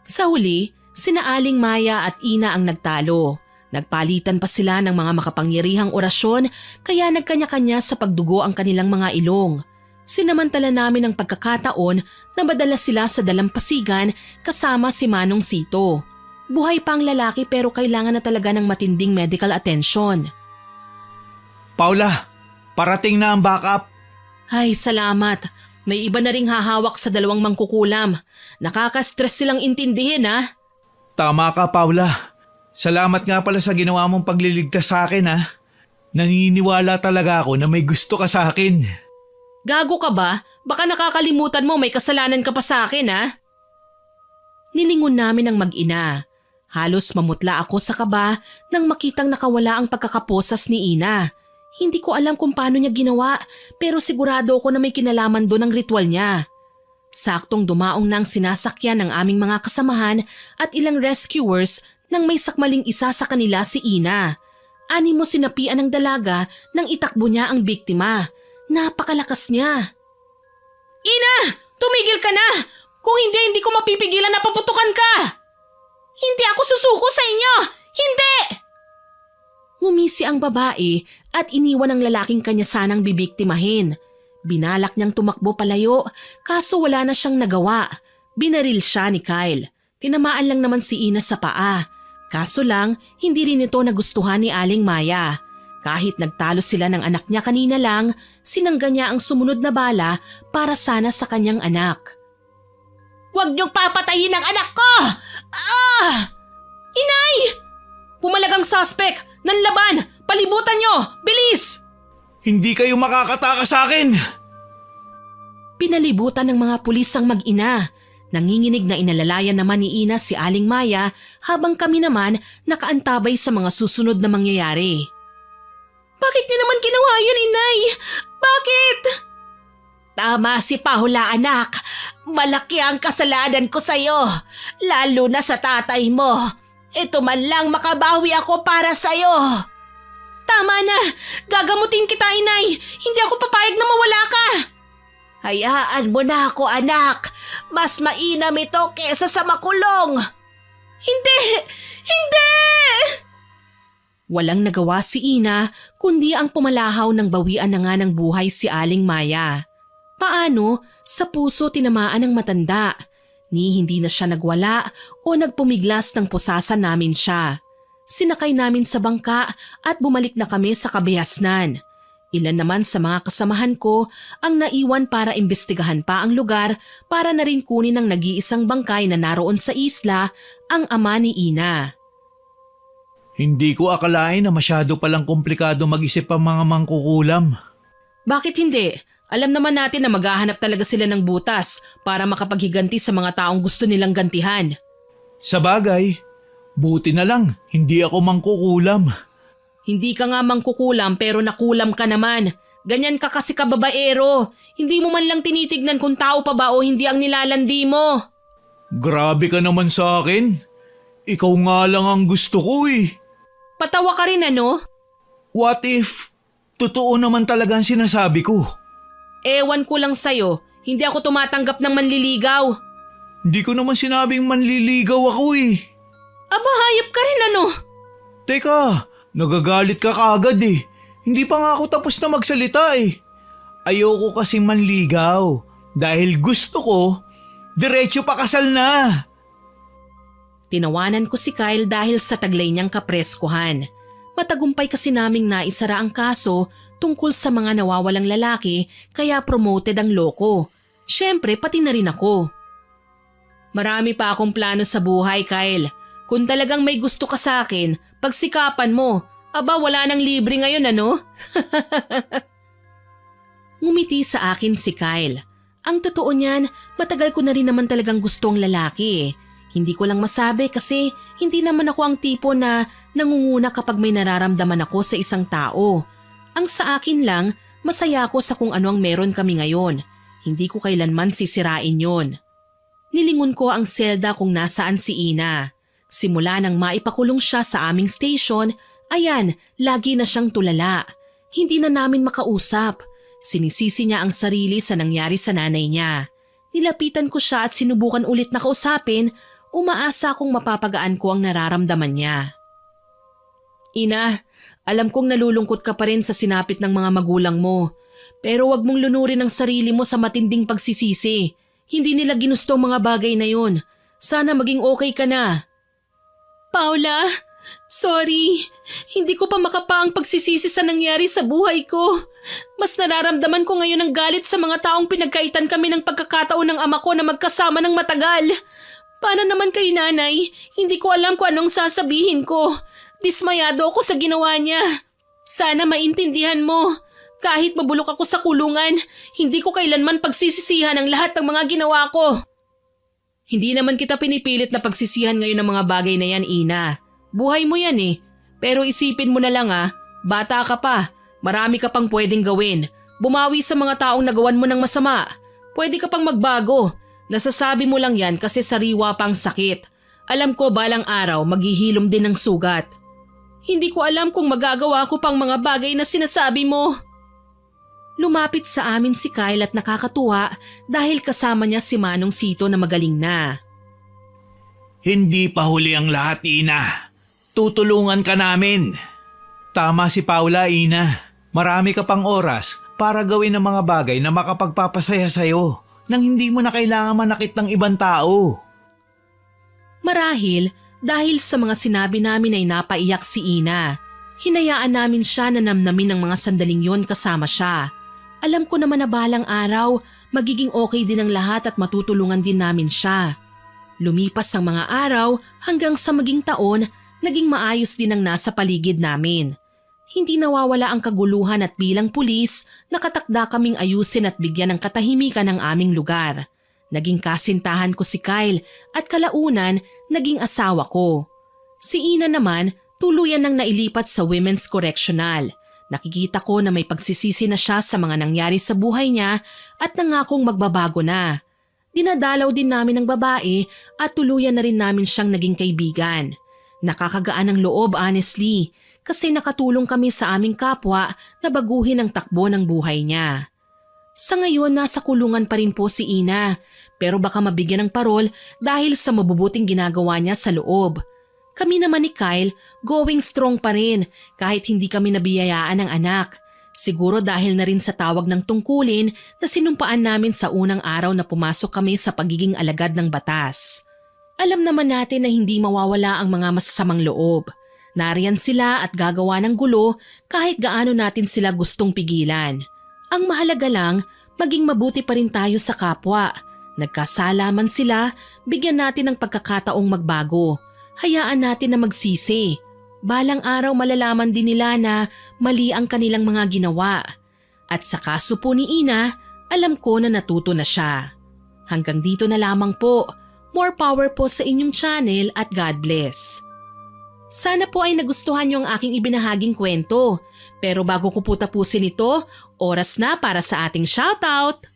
Sa huli, sina Aling Maya at Ina ang nagtalo. Nagpalitan pa sila ng mga makapangyarihang orasyon kaya nagkanya-kanya sa pagdugo ang kanilang mga ilong. Sinamantala namin ang pagkakataon na madala sila sa dalampasigan kasama si Manong Sito. Buhay pa ang lalaki pero kailangan na talaga ng matinding medical attention. Paula, parating na ang backup. Ay, salamat. May iba na ring hahawak sa dalawang mangkukulam. Nakaka-stress silang intindihin ha. Tama ka, Paula. Salamat nga pala sa ginawa mong pagliligtas sa akin ha. Naniniwala talaga ako na may gusto ka sa akin. Gago ka ba? Baka nakakalimutan mo may kasalanan ka pa sa akin ha? Nilingon namin ang mag-ina. Halos mamutla ako sa kaba nang makitang nakawala ang pagkakaposas ni Ina. Hindi ko alam kung paano niya ginawa pero sigurado ako na may kinalaman doon ang ritual niya. Saktong dumaong na ang sinasakyan ng aming mga kasamahan at ilang rescuers nang may sakmaling isa sa kanila si Ina. Animo sinapian ng dalaga nang itakbo niya ang biktima. Napakalakas niya. Ina! Tumigil ka na! Kung hindi ko mapipigilan na paputukan ka! Hindi ako susuko sa inyo! Hindi! Ngumisi ang babae at iniwan ang lalaking kanya sanang bibiktimahin. Binalak niyang tumakbo palayo kaso wala na siyang nagawa. Binaril siya ni Kyle. Tinamaan lang naman si Ina sa paa. Kaso lang, hindi rin ito nagustuhan ni Aling Maya. Kahit nagtalo sila ng anak niya kanina lang, sinangga niya ang sumunod na bala para sana sa kanyang anak. Huwag niyong papatayin ang anak ko! Inay! Pumalagang suspect! Nanlaban! Palibutan niyo! Bilis! Hindi kayo makakatakas sa akin! Pinalibutan ng mga pulis ang mag-ina. Nanginginig na inalalayan naman ni Ina si Aling Maya habang kami naman nakaantabay sa mga susunod na mangyayari. Bakit niyo naman ginawa yun, Inay? Bakit? Tama si Paula, anak. Malaki ang kasalanan ko sa'yo, lalo na sa tatay mo. Ito man lang makabawi ako para sa'yo. Tama na! Gagamutin kita, Inay! Hindi ako papayag na mawala ka! Hayaan mo na ako, anak. Mas mainam ito kesa sa makulong. Hindi! Hindi! Walang nagawa si Ina kundi ang pumalahaw ng bawian na nga ng buhay si Aling Maya. Paano? Sa puso tinamaan ng matanda. Ni hindi na siya nagwala o nagpumiglas ng pusasan namin siya. Sinakay namin sa bangka at bumalik na kami sa kabihasnan. Ilan naman sa mga kasamahan ko ang naiwan para imbestigahan pa ang lugar para na rin kunin ng nag-iisang bangkay na naroon sa isla, ang ama ni Ina. Hindi ko akalain na masyado palang komplikado mag-isip ang mga mangkukulam. Bakit hindi? Alam naman natin na maghahanap talaga sila ng butas para makapaghiganti sa mga taong gusto nilang gantihan. Sa bagay, buti na lang hindi ako mangkukulam. Hindi ka nga mangkukulam pero nakulam ka naman. Ganyan ka kasi kababaero. Hindi mo man lang tinitignan kung tao pa ba o hindi ang nilalandi mo. Grabe ka naman sa akin. Ikaw nga lang ang gusto ko eh. Patawa ka rin ano? What if totoo naman talaga ang sinasabi ko? Ewan ko lang sa'yo. Hindi ako tumatanggap ng manliligaw. Hindi ko naman sinabing manliligaw ako eh. Aba, hayop ka rin ano? Teka, nagagalit ka kaagad eh. Hindi pa nga ako tapos na magsalita eh. Ayoko kasing manligaw dahil gusto ko, diretso pa kasal na. Tinawanan ko si Kyle dahil sa taglay niyang kapreskuhan. Matagumpay kasi naming naisara ang kaso tungkol sa mga nawawalang lalaki kaya promoted ang loko. Siyempre pati na rin ako. Marami pa akong plano sa buhay, Kyle. Kung talagang may gusto ka sa akin, pagsikapan mo. Aba, wala nang libre ngayon ano? Ngumiti sa akin si Kyle. Ang totoo niyan, matagal ko na rin naman talagang gusto ang lalaki. Hindi ko lang masabi kasi hindi naman ako ang tipo na nangunguna kapag may nararamdaman ako sa isang tao. Ang sa akin lang, masaya ako sa kung ano ang meron kami ngayon. Hindi ko kailanman sisirain yon. Nilingon ko ang selda kung nasaan si Ina. Simula nang maipakulong siya sa aming station, ayan, lagi na siyang tulala. Hindi na namin makausap. Sinisisi niya ang sarili sa nangyari sa nanay niya. Nilapitan ko siya at sinubukan ulit na kausapin, umaasa kong mapapagaan ko ang nararamdaman niya. Ina, alam kong nalulungkot ka pa rin sa sinapit ng mga magulang mo. Pero wag mong lunurin ang sarili mo sa matinding pagsisisi. Hindi nila ginusto ang mga bagay na yun. Sana maging okay ka na. Paula, sorry. Hindi ko pa makapa ang pagsisisi sa nangyari sa buhay ko. Mas nararamdaman ko ngayon ang galit sa mga taong pinagkaitan kami ng pagkakataon ng ama ko na magkasama ng matagal. Para naman kay nanay, hindi ko alam kung anong sasabihin ko. Dismayado ako sa ginawa niya. Sana maintindihan mo. Kahit mabulok ako sa kulungan, hindi ko kailanman pagsisisihan ang lahat ng mga ginawa ko. Hindi naman kita pinipilit na pagsisihan ngayon ng mga bagay na yan, Ina. Buhay mo yan eh. Pero isipin mo na lang bata ka pa. Marami ka pang pwedeng gawin. Bumawi sa mga taong nagawan mo ng masama. Pwede ka pang magbago. Nasasabi mo lang yan kasi sariwa pang sakit. Alam ko balang araw maghihilom din ng sugat. Hindi ko alam kung magagawa ko pang mga bagay na sinasabi mo. Lumapit sa amin si Kyle at nakakatuwa dahil kasama niya si Manong Sito na magaling na. Hindi pa huli ang lahat, Ina. Tutulungan ka namin. Tama si Paula, Ina. Marami ka pang oras para gawin ang mga bagay na makapagpapasaya sa'yo nang hindi mo na kailangan manakit ng ibang tao. Marahil dahil sa mga sinabi namin ay napaiyak si Ina. Hinayaan namin siya na namnamin ng mga sandaling yon kasama siya. Alam ko naman na balang araw, magiging okay din ang lahat at matutulungan din namin siya. Lumipas ang mga araw hanggang sa maging taon, naging maayos din ang nasa paligid namin. Hindi nawawala ang kaguluhan at bilang pulis, nakatakda kaming ayusin at bigyan ng katahimikan ang aming lugar. Naging kasintahan ko si Kyle at kalaunan naging asawa ko. Si Ina naman tuluyan nang nailipat sa Women's Correctional. Nakikita ko na may pagsisisi na siya sa mga nangyari sa buhay niya at nangakong magbabago na. Dinadalaw din namin ang babae at tuluyan na rin namin siyang naging kaibigan. Nakakagaan ang loob honestly kasi nakatulong kami sa aming kapwa na baguhin ang takbo ng buhay niya. Sa ngayon nasa kulungan pa rin po si Ina pero baka mabigyan ng parol dahil sa mabubuting ginagawa niya sa loob. Kami naman ni Kyle going strong pa rin kahit hindi kami nabiyayaan ng anak. Siguro dahil na rin sa tawag ng tungkulin na sinumpaan namin sa unang araw na pumasok kami sa pagiging alagad ng batas. Alam naman natin na hindi mawawala ang mga masasamang loob. Nariyan sila at gagawa ng gulo kahit gaano natin sila gustong pigilan. Ang mahalaga lang, maging mabuti pa rin tayo sa kapwa. Nagkasala man sila, bigyan natin ng pagkakataong magbago. Hayaan natin na magsisi. Balang araw malalaman din nila na mali ang kanilang mga ginawa. At sa kaso po ni Ina, alam ko na natuto na siya. Hanggang dito na lamang po. More power po sa inyong channel at God bless. Sana po ay nagustuhan niyo ang aking ibinahaging kwento. Pero bago ko po tapusin ito, oras na para sa ating shoutout!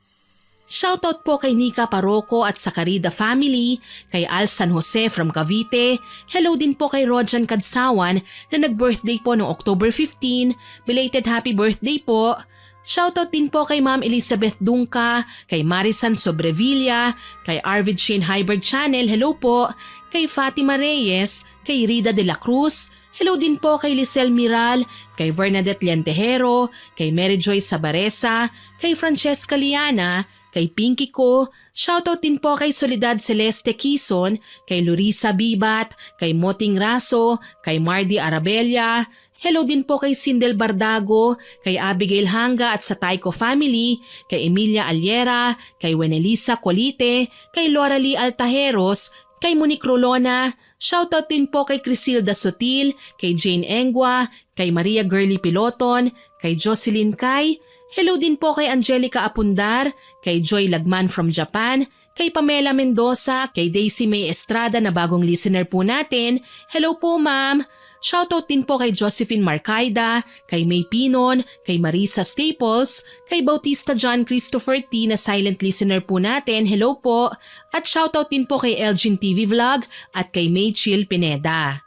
Shoutout po kay Nika Paroco at sa Carida family, kay Al San Jose from Cavite, hello din po kay Rojan Kadsawan na nag-birthday po noong October 15, belated happy birthday po. Shoutout din po kay Ma'am Elizabeth Dungka, kay Marisan Sobrevilla, kay Arvid Shane Hyberg Channel, hello po, kay Fatima Reyes, kay Rida de la Cruz, hello din po kay Lisel Miral, kay Bernadette Liantejero, kay Mary Joy Sabaresa, kay Francesca Liana, kay Pinky Ko, shoutout din po kay Soledad Celeste Quizon, kay Lurisa Bibat, kay Moting Raso, kay Mardy Arabella, hello din po kay Sindel Bardago, kay Abigail Hanga at sa Taiko family, kay Emilia Aliera, kay Wenelisa Colite, kay Laura Lee Altajeros, kay Monique Rolona, shoutout din po kay Crisilda Sotil, kay Jane Engwa, kay Maria Girly Piloton, kay Jocelyn Kai, hello din po kay Angelica Apundar, kay Joy Lagman from Japan, kay Pamela Mendoza, kay Daisy May Estrada na bagong listener po natin, hello po ma'am. Shoutout din po kay Josephine Marcaida, kay May Pinon, kay Marisa Staples, kay Bautista John Christopher T na silent listener po natin, hello po. At shoutout din po kay Elgin TV Vlog at kay May Chill Pineda.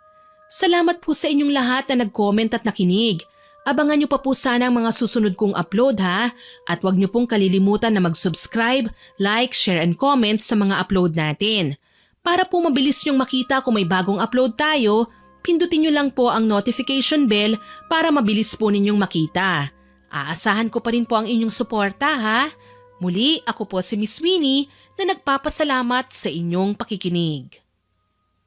Salamat po sa inyong lahat na nag-comment at nakinig. Abangan nyo pa po sana ang mga susunod kong upload ha. At huwag nyo pong kalilimutan na mag-subscribe, like, share and comment sa mga upload natin. Para po mabilis nyong makita kung may bagong upload tayo, pindutin nyo lang po ang notification bell para mabilis po ninyong makita. Aasahan ko pa rin po ang inyong suporta ha. Muli, ako po si Miss Winnie na nagpapasalamat sa inyong pakikinig.